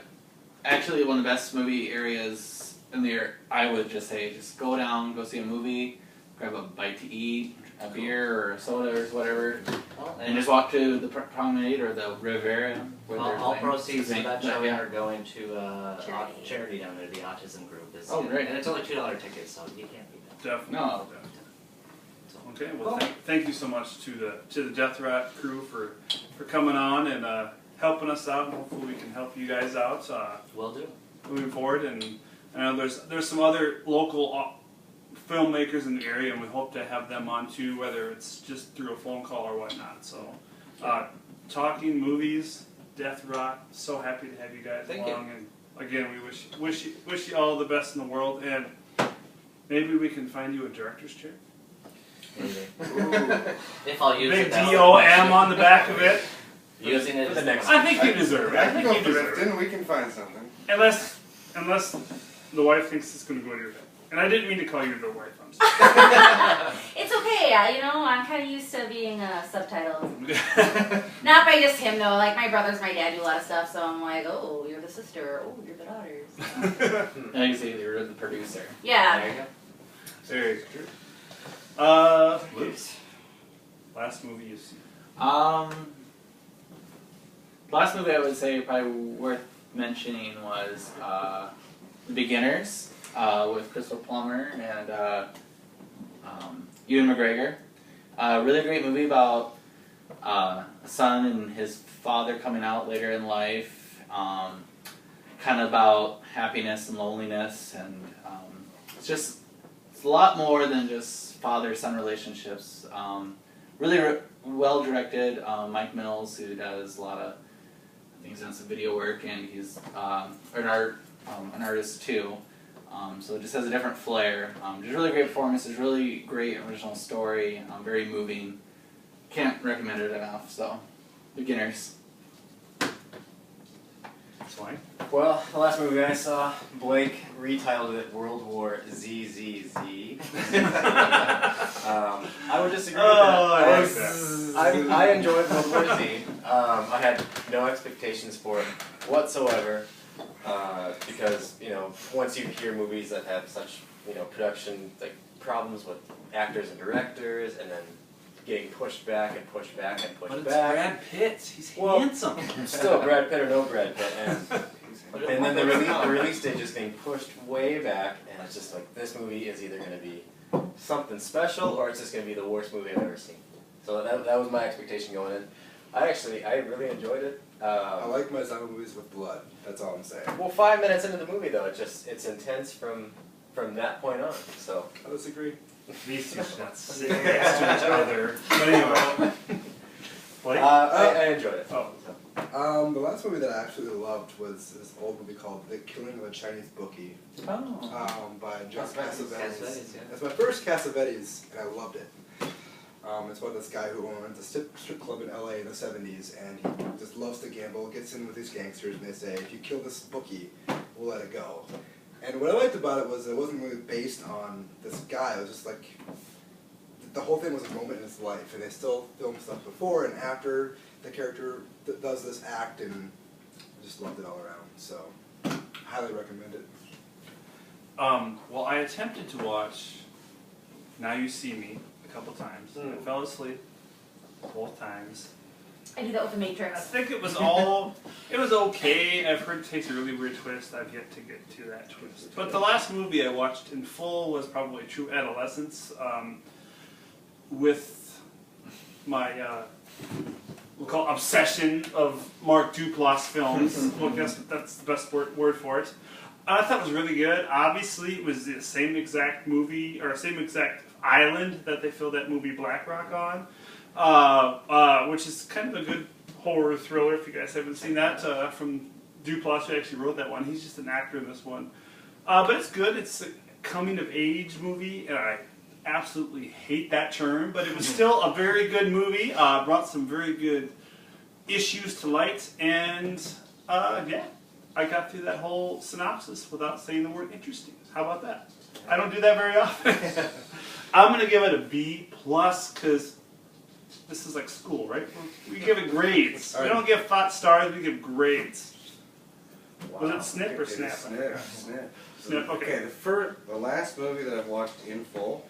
Actually, one of the best movie areas in there, I would just say, just go down, go see a movie, grab a bite to eat, a beer or a soda or whatever, and just walk to the promenade or the Rivera. where there's All like- proceeds of that show yeah. are going to Charity. charity down there, the autism group. Is, Oh, great. And it's only $2 tickets, so you can't beat that. Definitely. No. Okay, well, thank you so much to the Death Rot crew for coming on and helping us out, and hopefully we can help you guys out Will do. moving forward. And I know there's some other local filmmakers in the area, and we hope to have them on too, whether it's just through a phone call or whatnot. So, talking movies, Death Rot. So happy to have you guys Thank you. along, and again, we wish you all the best in the world, and maybe we can find you a director's chair. If I'll use Big it. that would be DOM nice. on the back of it. Using it For as the next- I think you deserve it. I I can think go you deserve it. Clifton. We can find something. Unless the wife thinks it's going to go to your head. And I didn't mean to call you the wife. I'm sorry. It's okay, I'm kind of used to being subtitled. Not by just him though. Like my brothers, my dad do a lot of stuff, so I'm like, oh, you're the sister. Oh, you're the daughter. So. And you say you're the producer. Yeah. There you go. There you go. Luke, last movie you've seen. Last movie I would say probably worth mentioning was The Beginners with Crystal Plummer and Ewan McGregor. Really great movie about a son and his father coming out later in life. Kind of about happiness and loneliness, and it's a lot more than just father-son relationships. Really well directed. Mike Mills, who does a lot of things, done some video work, and he's an artist too. So it just has a different flair. Just really great performances, really great original story, very moving. Can't recommend it enough. So, Beginners. That's fine. Well, the last movie I saw, Blake retitled it World War ZZZ. I would disagree with that. I enjoyed World War Z. I had no expectations for it whatsoever, because once you hear movies that have such production problems with actors and directors, and then getting pushed back and pushed back and pushed back. Pitt. He's handsome. Still, Brad Pitt or no Brad Pitt, and then the release date just being pushed way back, and it's just like, this movie is either going to be something special or it's just going to be the worst movie I've ever seen. So that was my expectation going in. I really enjoyed it. I like my zombie movies with blood. That's all I'm saying. Well, 5 minutes into the movie though, it's intense from that point on. So I disagree. These two should not sit next to each other. But anyway. Blake? I enjoyed it. Oh. The last movie that I absolutely loved was this old movie called The Killing of a Chinese Bookie, Oh. by John Cassavetes. Cassavetes, yeah. That's my first Cassavetes, and I loved it. It's about this guy who owns a strip club in LA in the 70s, and he just loves to gamble, gets in with these gangsters, and they say, if you kill this bookie, we'll let it go. And what I liked about it was it wasn't really based on this guy, it was just like, the whole thing was a moment in his life, and they still film stuff before and after the character does this act, and I just loved it all around, so highly recommend it. Well, I attempted to watch Now You See Me a couple times. I fell asleep both times. I do that with The I Matrix. think it was okay. I've heard it takes a really weird twist. I've yet to get to that twist. But the last movie I watched in full was probably True Adolescence, with my, we'll call it obsession of Mark Duplass films. Well, I guess that's the best word for it. I thought it was really good. Obviously, it was the same exact movie, or same exact island that they filmed that movie Black Rock on, which is kind of a good horror thriller if you guys haven't seen that, from Duplass, who actually wrote that one. He's just an actor in this one. But it's good. It's a coming-of-age movie, and I absolutely hate that term, but it was still a very good movie. Brought some very good issues to light, and yeah, I got through that whole synopsis without saying the word interesting. How about that? I don't do that very often. I'm going to give it a B+, because this is like school, right? We give it grades. We don't give 5 stars, we give grades. Was it Snip or Snap? Snip. Snip, okay. The last movie that I've watched in full,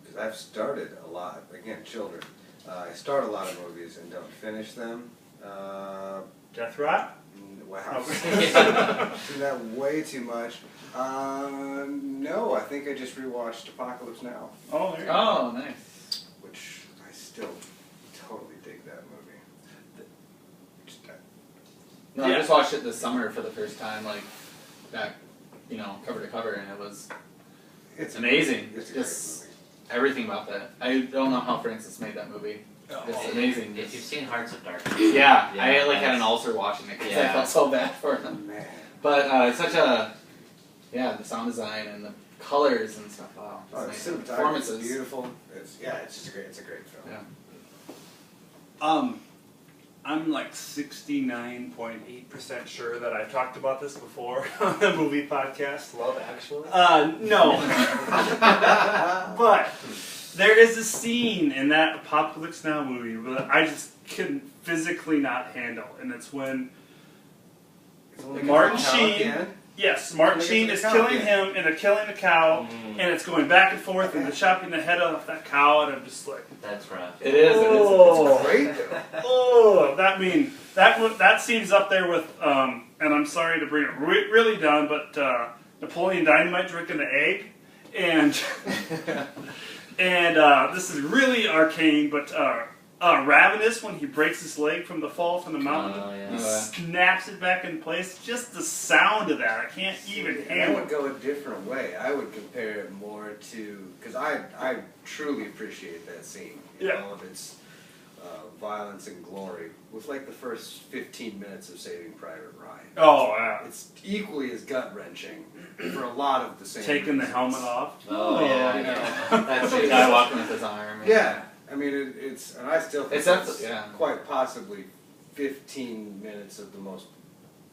because I've started a lot, again, children. I start a lot of movies and don't finish them. Death Rot? Wow. Seen that way too much. No, I think I just rewatched Apocalypse Now, Oh, there you go. Oh, nice. which I still totally dig that movie. No, I just watched it this summer for the first time, like back, cover to cover, and it was It's amazing. It's a Just great everything about that. I don't know how Francis made that movie. It's amazing. If you've seen Hearts of Darkness. Yeah, Yeah, I had an that's- ulcer watching it because I Yeah. felt so bad for him. movie. Man. But it's such a, the sound design and the colors and stuff. Wow, it's Oh, the amazing. cinematography is Performances. beautiful. It's just a great film. Yeah. I'm like 69.8% sure that I've talked about this before on the movie podcast. Love Actually. No. But there is a scene in that Apocalypse Now movie that I just couldn't physically not handle, and it's when Martin Sheen, Martin Sheen is killing him, and they're killing the cow, and it's going back and forth, and they're chopping the head off that cow, and I'm just like, That's rough. It is. Oh. It's great though. oh, that scene's up there with, and I'm sorry to bring it really down, but Napoleon Dynamite drinking the egg, and and this is really arcane, but Ravenous, when he breaks his leg from the fall from the mountain, Oh, yeah. he snaps it back in place. Just the sound of that, I can't even I handle would it. go a different way. I would compare it more to, because I truly appreciate that scene. Yeah. All of its violence and glory with like the first 15 minutes of Saving Private Ryan. Oh, yeah. It's equally as gut wrenching for a lot of the same Taking the reasons. helmet off. Oh, yeah, you know. yeah. That's The it. guy walking with his arm. Yeah, I mean and I still think It's it's absolutely- yeah. quite possibly 15 minutes of the most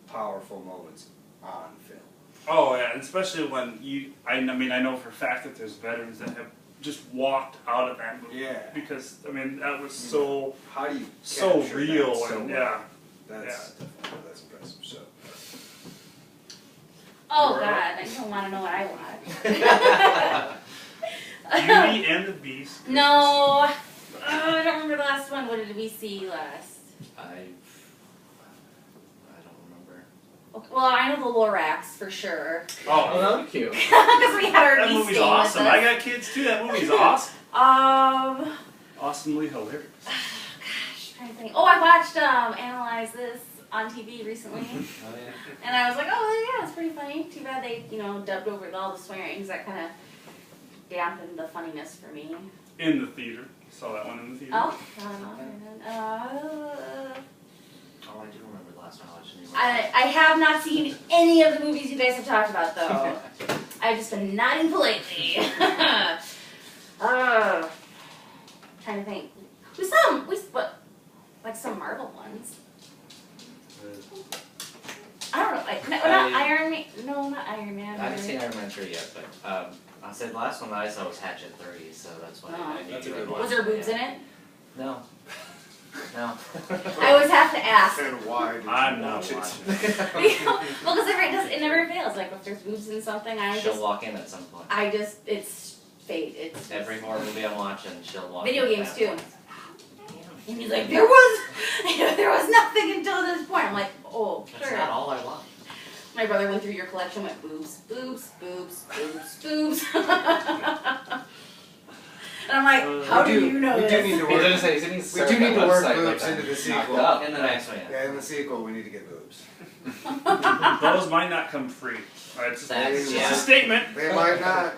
powerful moments on film. Oh, yeah, and especially when I know for a fact that there's veterans that have just walked out of that movie. Yeah. Because, that was so How do you so capture real, that so and well? That's impressive. So Oh You're God, up. I don't want to know what I watched. Beauty and the Beast. No, I don't remember the last one. What did we see last? I don't remember. Okay, well, I know the Lorax for sure Oh, that was cute. because we had our That bee movie's stain awesome. with I us. got kids too. That movie's awesome. Gosh, Awesomely hilarious. trying to think. Oh, I watched Analyze This on TV recently. Oh yeah. And I was like, oh yeah, it's pretty funny. Too bad they, dubbed over all the swearings. That kind of dampened the funniness for me. In the theater. Saw that one in the theater. Oh, no. Oh, I do remember the last time I watched it. I have not seen any of the movies you guys have talked about though. I've just been nodding politely. Trying to think. Like some Marvel ones. I don't know. Not Iron Man. No, not Iron Man. I haven't seen Iron Man 3 yet, but I said the last one I saw was Hatchet 3, so that's why I knew That's a you good were one. Was there boobs in it? No. No. I always have to ask. And why did I'm you not watch it? watching. Well, because it never fails. Like if there's boobs in something, She'll walk in at some point. it's fate. It's Every horror movie I'm watching, she'll walk Video in. games, at too. that point. And he's like, there was nothing until this point. I'm like, oh, That's sure. not all I watch. My brother went through your collection, went boobs, boobs, boobs, boobs, boobs. And I'm like, how do you know we this? do need to He work. didn't say, he We do need to work boobs into the Knocked sequel. up. In the next one, yeah. Yeah, in the sequel, we need to get boobs. Those might not come free. Alright, it's That's, just yeah. a statement. They might not.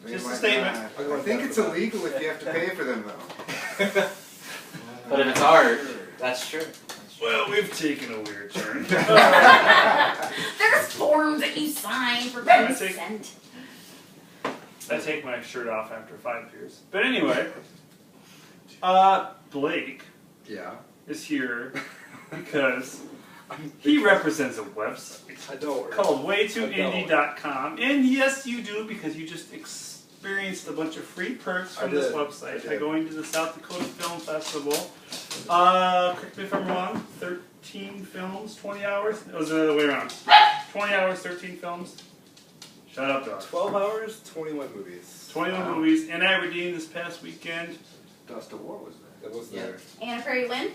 They Just a might statement. not. I think it's illegal if you have to pay for them, though. But if it's art, That's true. Well, we've taken a weird turn. There's forms that you sign for Yeah, I think- consent. I take my shirt off after 5 beers. But anyway, Blake Yeah. is here because he represents a website I don't. called waytooindie.com. And yes, you do, because you just experienced a bunch of free perks from I this did. website I did. by going to the South Dakota Film Festival. Correct me if I'm wrong, 13 films, 20 hours? It was the other way around. 20 hours, 13 films. Shut up, dog. 12 hours, 21 movies. 21 movies in Aberdeen this past weekend. Dust of War was there. That was Yeah. there. Anna Prairie Lynn?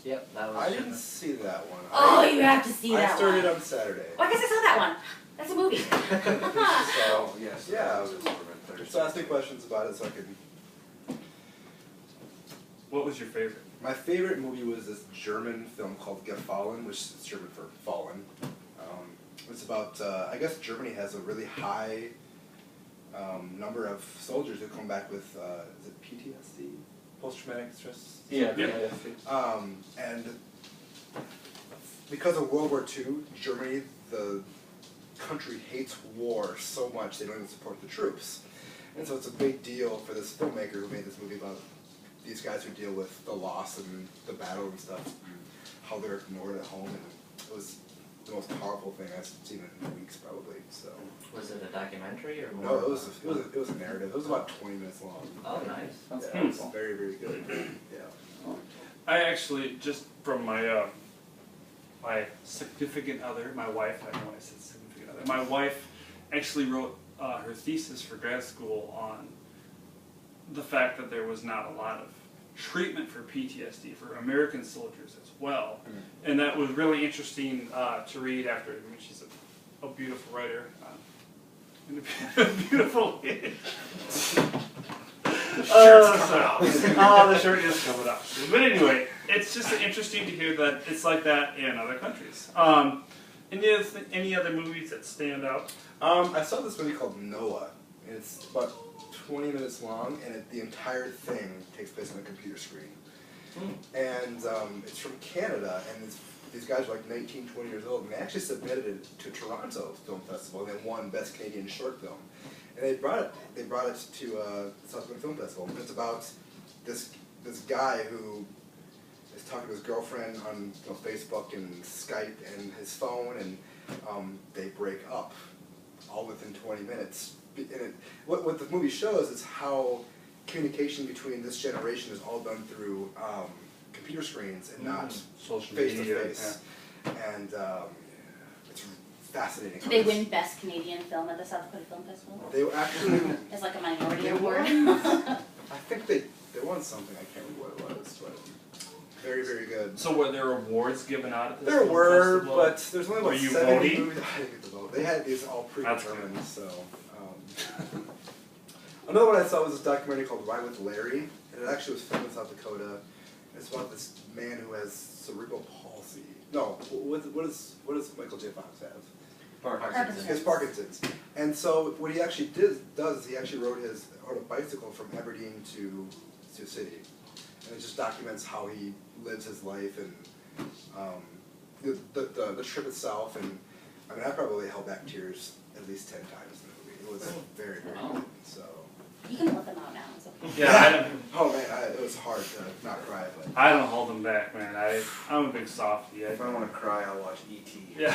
Yep, that was. I didn't see that one. Oh, you have to see I that started one. on Saturday. Well, I guess I saw that one. That's a movie. So, yes. Yeah. that was over on Thursday. So ask me questions about it so I can. What was your favorite? My favorite movie was this German film called Gefallen, which is German for fallen. It's about, I guess Germany has a really high number of soldiers who come back with, is it PTSD? Post-traumatic stress? yeah, And because of World War II, Germany, the country hates war so much they don't even support the troops. And so it's a big deal for this filmmaker who made this movie about these guys who deal with the loss and the battle and stuff, and how they're ignored at home. And it was the most powerful thing I've seen in weeks, probably. So Was it a documentary or more? no, it was a narrative. It was about 20 minutes long. Oh, nice. That's Yeah, it was cool. very, very good. Yeah. I actually, just from my my significant other, my wife, I don't know why I said significant other, my wife actually wrote her thesis for grad school on the fact that there was not a lot of treatment for PTSD for American soldiers as well. And that was really interesting to read after. I mean, she's a beautiful writer. And a beautiful the shirt is coming up. But anyway, it's just interesting to hear that it's like that in other countries. Any other movies that stand out? I saw this movie called Noah. And it's about 20 minutes long, and the entire thing takes place on a computer screen. And it's from Canada, and these guys are like 19, 20 years old, and they actually submitted it to Toronto Film Festival, and they won Best Canadian Short Film. And they brought it to the South Dakota Film Festival, and it's about this guy who is talking to his girlfriend on Facebook and Skype and his phone, and they break up all within 20 minutes. And what the movie shows is how communication between this generation is all done through computer screens and not Social face to media, face. And it's fascinating. Did they win Best Canadian Film at the South Dakota Film Festival? They actually, It's like a minority They award. I think they won something. I can't remember what it was, but very, very good. So were there awards given out at this There film were, festival? but there's only Were about you 70 voting? movies. I didn't get to vote. They had these all That's predetermined, so. Another one I saw was this documentary called Ride with Larry, and it actually was filmed in South Dakota. It's about this man who has cerebral palsy, No, what does Michael J. Fox have? Parkinson's. His Parkinson's. And so what he actually does is he actually rode a bicycle from Aberdeen to City, and it just documents how he lives his life and the trip itself. And I mean, I probably held back tears at least 10 times in the movie. It was very good. So. You can let them out now. It's okay. Yeah, I don't, Oh man, it was hard to not cry, but. I don't hold them back, man. I'm a big softie. If I want to cry, I'll watch E.T. Yeah.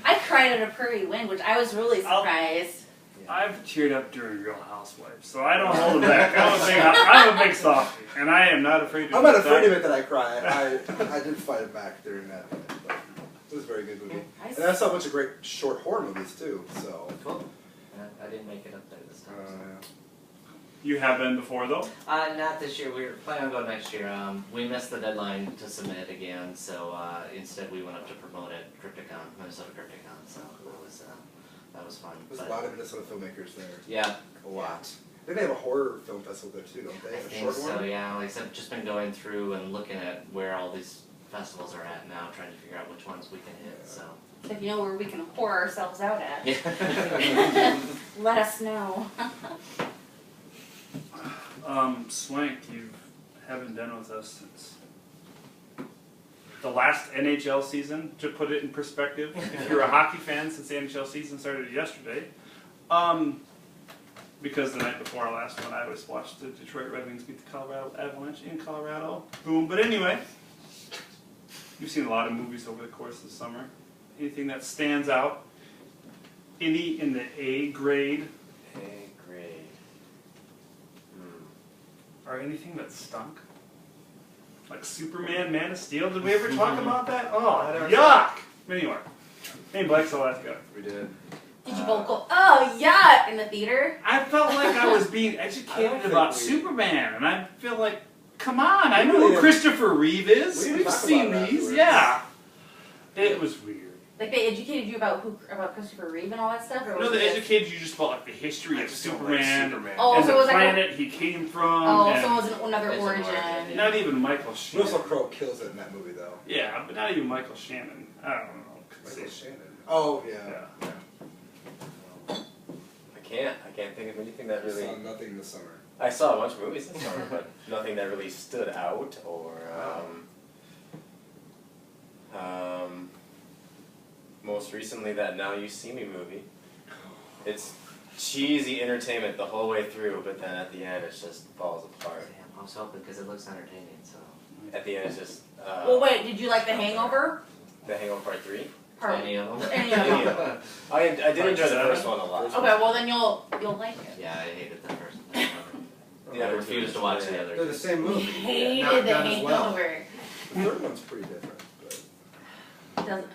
I cried at A Prairie Wind, which I was really surprised. I've teared up during Real Housewives, so I don't hold it back. I'm a big softie, and I am not afraid to I'm not admit afraid that. of it that I cry. I did fight it back during that, but it was a very good movie. I And I saw a bunch of great short horror movies too. So. Cool. I didn't make it up there this time. So. You have been before, though? Not this year. We were planning on going next year. We missed the deadline to submit again, so instead we went up to promote at Crypticon, Minnesota Crypticon. So that was fun. There's But, a lot of Minnesota filmmakers there. yeah. A lot. Then they have a horror film festival there too, don't they? I A think short so. one. Yeah. Like I said, I've just been going through and looking at where all these festivals are at now, trying to figure out which ones we can hit. So. If you know where we can whore ourselves out at, Yeah. let us know. Swank, you haven't been with us since the last NHL season, to put it in perspective. If you're a hockey fan, since the NHL season started yesterday. Because the night before our last one, I always watched the Detroit Red Wings beat the Colorado Avalanche in Colorado. Boom. But anyway, you've seen a lot of movies over the course of the summer. Anything that stands out? Any in the A grade? A grade. Or anything that stunk? Like Superman, Man of Steel? Did we ever talk about that? Oh, yuck! Anyway, me and Blake saw that guy. We did. Did you both go, oh, yeah, in the theater? I felt like I was being educated about Superman, and I feel like, come on, I know who Christopher Reeve is. We didn't We've talk seen about that these, afterwards. yeah. It was weird. Like, they educated you about Christopher Reeve and all that stuff? Or No, was they it just- educated you just about like the history of Superman, Oh, and so it the was like a- planet he came from. Oh, and so it was another It's an origin. origin, not even Michael Shannon. Russell Crowe kills it in that movie though. Yeah, but not even Michael Shannon. I don't know. Michael Shannon. Oh yeah. Yeah. I can't think of anything that I really. saw nothing this summer. I saw a bunch of movies this summer, but nothing that really stood out or. Most recently, that Now You See Me movie. It's cheesy entertainment the whole way through, but then at the end, it just falls apart. Damn, I was hoping because it looks entertaining. So. At the end, it's just. Well, wait, did you like The Hangover? The Hangover Part 3? Part- Any of them? Any of Any them? of them. I did enjoy the first one a lot. Okay, well then you'll like it. Yeah, I hated the first one. The I other refuse two to watch was- the other They're the two. same We movie. hated Not The done as well. Hangover. The third one's pretty different, but It doesn't,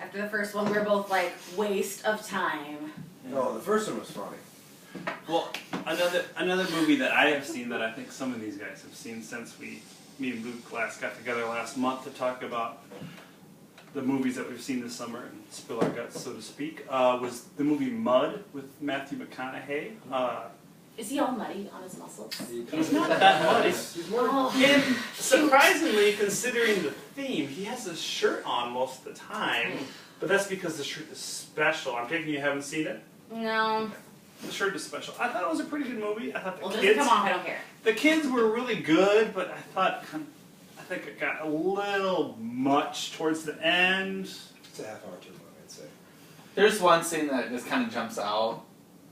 after the first one, we were both like, waste of time. No, the first one was funny. Well, another movie that I have seen that I think some of these guys have seen since me and Luke last got together last month to talk about the movies that we've seen this summer and spill our guts, so to speak, was the movie Mud with Matthew McConaughey. Is he all muddy on his muscles? He's not that muddy. he's more. Oh, And surprisingly, considering the theme, he has his shirt on most of the time, but that's because the shirt is special. I'm taking you haven't seen it? no. The shirt is special. I thought it was a pretty good movie. I thought Well, the just kids... come off, I don't care. The kids were really good, but I think it got a little much towards the end. It's a half hour too long, I'd say. There's one scene that just kind of jumps out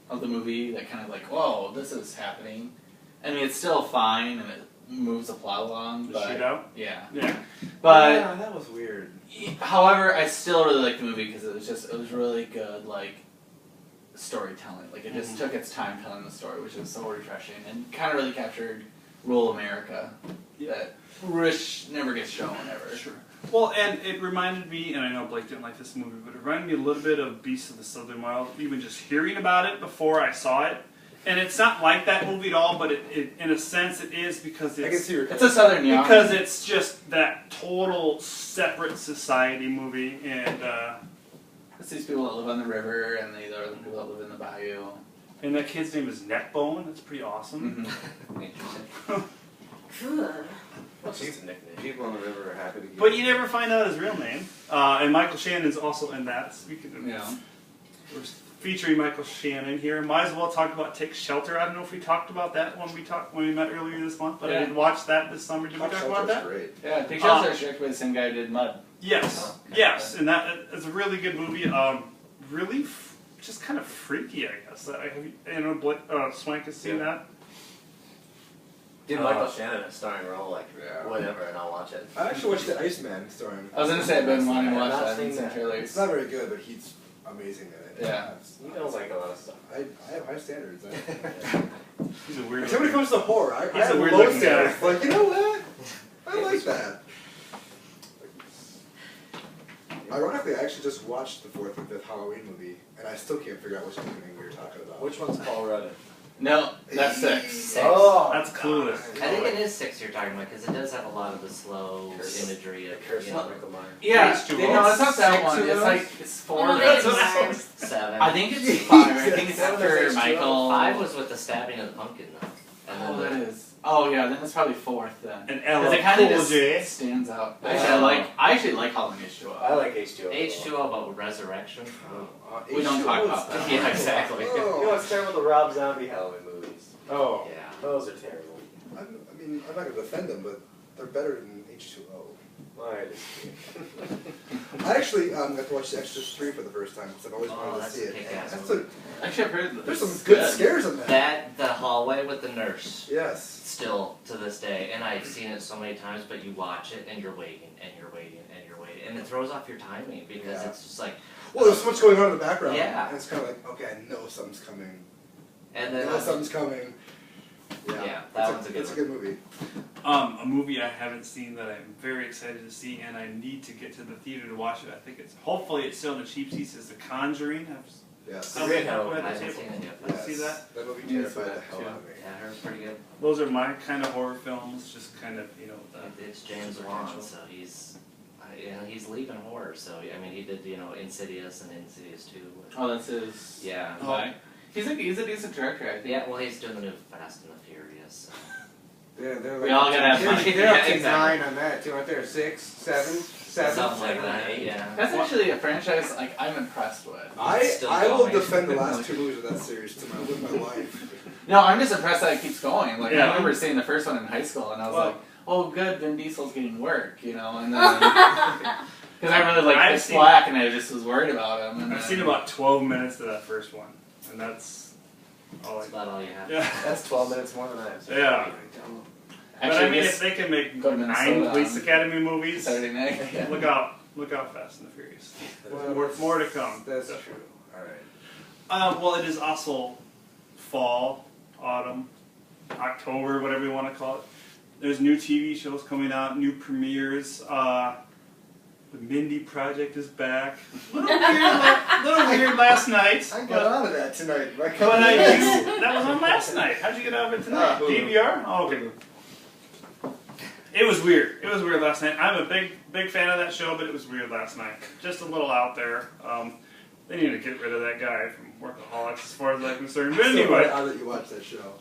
of the movie that kind of like, whoa, this is happening. I mean, it's still fine and it moves the plot along, The but shootout. yeah. Yeah. But yeah, that was weird. however, I still really liked the movie because it was really good, like storytelling. Like it just took its time telling the story, which is so refreshing and kind of really captured rural America that never gets shown ever. Sure. Well, and it reminded me, and I know Blake didn't like this movie, but it reminded me a little bit of Beasts of the Southern Wild, even just hearing about it before I saw it. And it's not like that movie at all, but it in a sense it is because I can it's see your. It's a Southern Young. because it's just that total separate society movie, and It's these people that live on the river and these are the people that live in the bayou. that kid's name is Neckbone. That's pretty awesome. Mm-hmm. Interesting. Good. What's just a nickname? People on the river are happy to get. But you never find out his real name. And Michael Shannon's also in that. Speaking of, Yeah. we're featuring Michael Shannon here. Might as well talk about Take Shelter. I don't know if we talked about that when we met earlier this month, but I Yeah. did watch that this summer. Did we Top talk about Shelter's that? great. Yeah, Take Shelter is directed by the same guy who did Mud. Yes, yes, and that is a really good movie. Really, just kind of freaky, I guess. Have you, Swank has seen that. Give Michael Shannon a starring role, like Yeah. whatever, and I'll watch it. I actually watched The Iceman starring. I was gonna say I've been wanting to watch I've not that. seen I've seen that. trailers. It's not very good, but he's amazing in it. Yeah. He knows like a lot of stuff. I have high standards. He's a weird. Except when it comes to horror, I He's have a weird low looking guy. standards. Like, you know what? I like that. Ironically, I actually just watched the 4th and 5th Halloween movie, and I still can't figure out which movie we were talking about. Which one's Paul Rudd? No, that's 6. Six. Oh, That's Clueless. I think it is 6 you're talking about because it does have a lot of the slow Curse. imagery of Curse you of know, Michael Myers. Yeah, H2O. no, it's not that Six one. of It's those? like it's 4. Oh, That's they a- did 7. I think it's 5. I think it's Seven after is H2O. Michael. 5 was with the stabbing of the pumpkin though. And Oh, then that is. Oh yeah, then it's probably 4th then. And Because Ella it kind of Cool just J. stands out. Yeah. I actually like Halloween H2O. I like H2O. H2O about resurrection. We don't talk about that. Yeah, exactly. You know what's terrible? The Rob Zombie Halloween movies. Oh. Yeah. Those are terrible. I mean, I'm not going to defend them, but they're better than H2O. Alright. I actually got to watch The Exorcist 3 for the first time because I've always Oh, wanted to that's see a it. kick-ass That's movie. Actually, I've heard that there's some it's good scares in that. The hallway with the nurse. Yes. Still to this day, and I've seen it so many times, but you watch it and you're waiting and you're waiting and you're waiting, and it throws off your timing because Yeah. it's just like. Well, there's so much going on in the background. Yeah. And it's kind of like, okay, I know something's coming. And I then know something's coming. Yeah, that one's a good It's a one. good movie. A movie I haven't seen that I'm very excited to see, and I need to get to the theater to watch it. I think hopefully it's still in the cheap seats. Is The Conjuring? Yes. I've Great at Halloween. the I haven't table. seen it yet. Yes. See that? That movie Yeah, terrified the that hell too. out of me. Yeah, I heard it's pretty good. Those are my kind of horror films. Just kind of It's James Wan, so he's leaving horror. So I mean, he did Insidious and Insidious 2. Oh, that's his. Yeah. Oh. He's a decent director, I think. Yeah, well, he's doing the new Fast and the Furious. So. They're We all gotta have money. They're up Yeah, to exactly. 9 on that too, aren't there? 6, 7, 7. Something like that. Yeah. That's actually a franchise like I'm impressed with. Still I will going. defend the last 2 movies of that series with my life. No, I'm just impressed that it keeps going. Like Yeah. I remember seeing the first one in high school, and I was Well- like, "Oh, good, Vin Diesel's getting work," and then because I really liked I've Pitch seen- Black, and I just was worried about him. And I've then- seen about 12 minutes of that first one, and that's all I. That's about all you have. Yeah. That's 12 minutes more than I have. Yeah. But Actually, I mean, this if they can make go to 9 Minnesota Police on Academy movies, Saturday night. Yeah. look out, Fast and the Furious. Well, More to come. That's So. true. Alright. Well, it is also fall, autumn, October, whatever you want to call it. There's new TV shows coming out, new premieres. The Mindy Project is back. Little weird last night. I but- got out of that tonight. But that was on last night. How'd you get out of it tonight? Hulu. DVR? Oh, okay. It was weird. It was weird last night. I'm a big fan of that show, but it was weird last night. Just a little out there. They need to get rid of that guy from Workaholics, as far as I'm concerned. But So anyway, glad that you watched that show.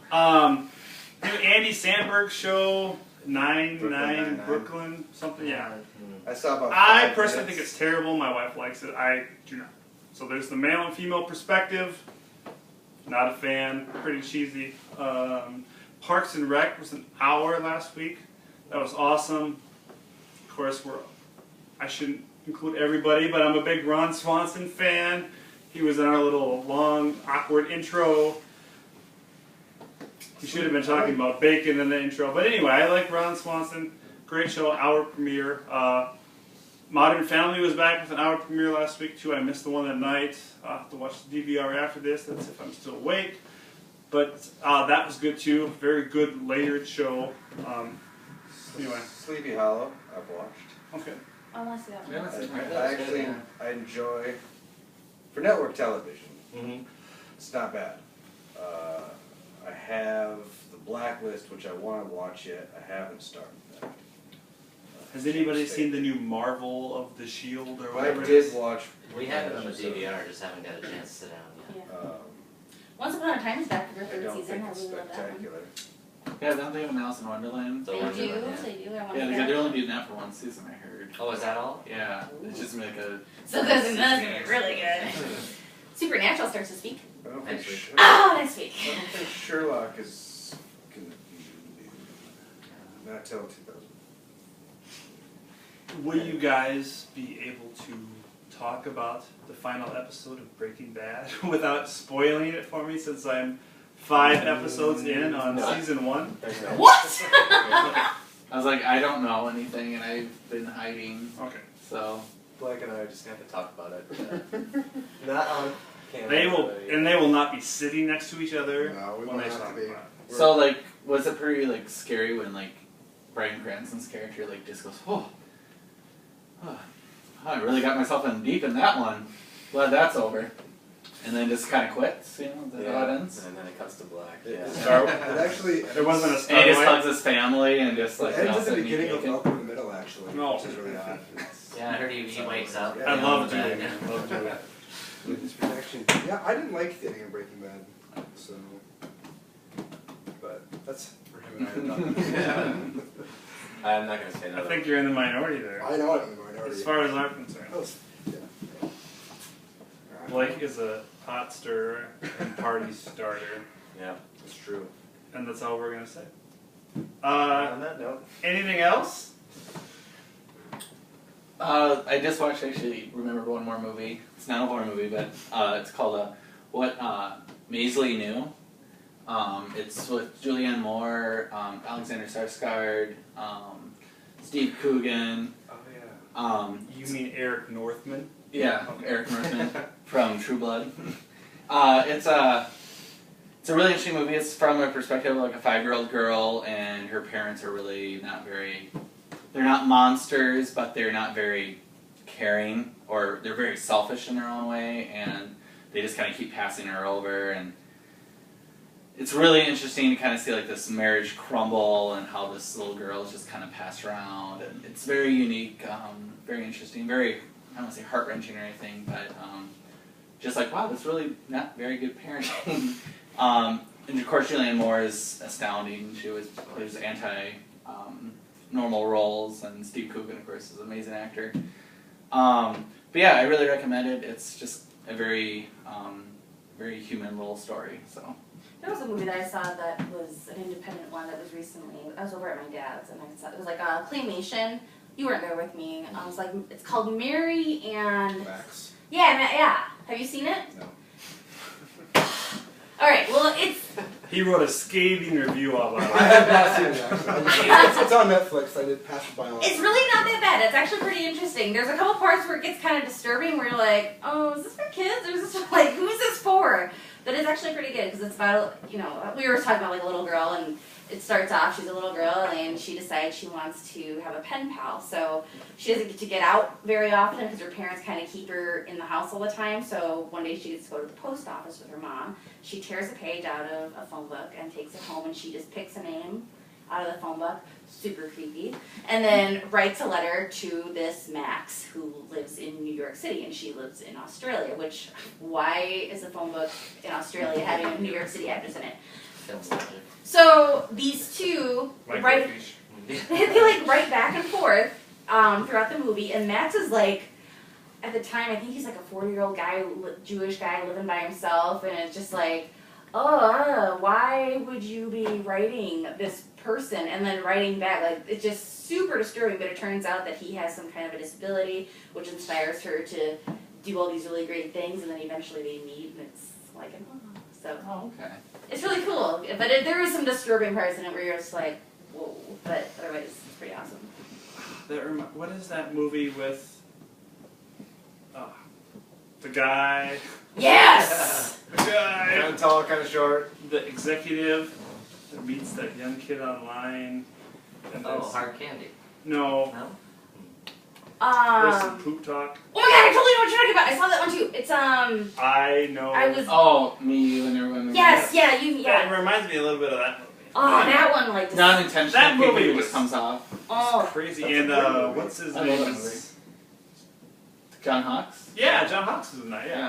new Andy Samberg show, Brooklyn 9 Nine-Nine. Brooklyn, something. Yeah. I saw about I 5 personally minutes. think it's terrible. My wife likes it. I do not. So there's the male and female perspective. Not a fan. Pretty cheesy. Parks and Rec was an hour last week. That was awesome. Of course, I shouldn't include everybody, but I'm a big Ron Swanson fan. He was in our little long, awkward intro. He should have been talking about bacon in the intro. But anyway, I like Ron Swanson. Great show, hour premiere. Modern Family was back with an hour premiere last week too. I missed the one at night. I'll have to watch the DVR after this. That's if I'm still awake. But that was good too. Very good layered show. Anyway. Sleepy Hollow, I've watched. Okay. I want to see that one. Yeah, that's it. I actually I enjoy for network television. Mm-hmm. It's not bad. I have the Blacklist, which I want to watch yet. I haven't started that. Has anybody seen the new Marvel of the Shield or I whatever? it did is? watch. We have it on the DVR, just haven't got a chance to sit down yet. Yeah. Um, Once Upon a Time is back for I the third don't season. think I it's really love that one. spectacular. Yeah, don't they have an Alice in Wonderland? The They Wonderland, do, yeah. they do. I want Yeah, to they're only doing that for one season, I heard. Oh, is that all? Yeah, it's just like a. So that's gonna be really good. Supernatural starts this week. I don't Next think week. Oh, next week. I don't think Sherlock is gonna be not till 2000. Will you guys be able to talk about the final episode of Breaking Bad without spoiling it for me, since I'm 5 episodes in on No. season 1? There's no. What? I was like, I don't know anything, and I've been hiding, Okay. so. Blake and I are just gonna have to talk about it. Not on camera. They will, but- and they will not be sitting next to each other No, we when won't they have talk to be. about it. So, like, was it pretty, like, scary when, like, Bryan Cranston's character, like, just goes, I really got myself in deep in that one. Glad that's over. And then just kind of quits, you know, is that how it ends? And then it cuts to black. It- Yeah. It actually. There wasn't a And Star he just Wars. hugs his family and just, like, It ends at melts the in beginning of bacon. Malcolm in the Middle, actually, No. which is really odd. It's- Yeah, I heard he wakes up. Yeah. I love Yeah. doing it. Love doing it. Witness protection. Yeah, I didn't like the ending of Breaking Bad, so. But that's for him and I to talk about. I'm not gonna say I another. think you're in the minority there, I know I'm in the minority. as far as I'm concerned. Oh, yeah. Blake is a pot stirrer and party starter, Yeah, it's true. and that's all we're gonna say. On that note, Anything else? I just watched, actually, remembered one more movie. It's not a horror movie, but it's called What Maisley Knew. It's with Julianne Moore, Alexander Skarsgård, Steve Coogan. oh yeah. You mean Eric Northman? Yeah, Okay. Eric Northman from True Blood. It's a really interesting movie. It's from a perspective of like a 5-year-old girl, and her parents are really not very. They're not monsters, but they're not very caring, or they're very selfish in their own way, and they just kind of keep passing her over. And it's really interesting to kind of see like this marriage crumble and how this little girl is just kind of passed around. And it's very unique, very interesting, very, I don't want to say heart-wrenching or anything, but just like, wow, that's really not very good parenting. And of course, Julianne Moore is astounding. She plays normal roles, and Steve Coogan, of course, is an amazing actor. But yeah, I really recommend it. It's just a very, very human little story. So. There was a movie that I saw that was an independent one that was recently. I was over at my dad's and I saw it was like a claymation. You weren't there with me. It was like it's called Mary and Max. yeah. Have you seen it? No. All right. Well, it's He wrote a scathing review about I it. have not seen it actually. It's on Netflix. I did pass it by on. it's really not that bad. It's actually pretty interesting. There's a couple parts where it gets kind of disturbing, where you're like, oh, is this for kids or is this like who's this for? But it's actually pretty good because it's about, you know, we were talking about like a little girl, and it starts off, she's a little girl and she decides she wants to have a pen pal. So she doesn't get to get out very often because her parents kind of keep her in the house all the time. So one day she gets to go to the post office with her mom. She tears a page out of a phone book and takes it home, and she just picks a name out of the phone book, super creepy, and then writes a letter to this Max who lives in New York City, and she lives in Australia, which, why is a phone book in Australia having a New York City address in it? Film's logic. So these two write, Microfiche. they like write back and forth throughout the movie, and Max is like, at the time, I think he's like a 40-year-old guy, Jewish guy living by himself, and it's just like, why would you be writing this person and then writing back? Like, it's just super disturbing, but it turns out that he has some kind of a disability, which inspires her to do all these really great things, and then eventually they meet, and it's like, so Oh, okay. it's really cool. But there is some disturbing parts in it where you're just like, whoa, but otherwise it's pretty awesome. What is that movie with the guy? Yes! The guy! Kind of tall, kind of short. The executive that meets that young kid online. And Oh, there's- hard candy. No, No? there's some poop talk. Oh my god, I totally know what you're talking about. I saw that one too. It's I know. I was Oh, me, you, and everyone. yes, yeah, It yeah. reminds me a little bit of that movie. Oh, that one like Not intentional. That movie it was- just comes off. oh, Crazy. That's And a great movie. what's his I love name? that movie. John Hawkes. Yeah, John Hawkes is in that. Yeah.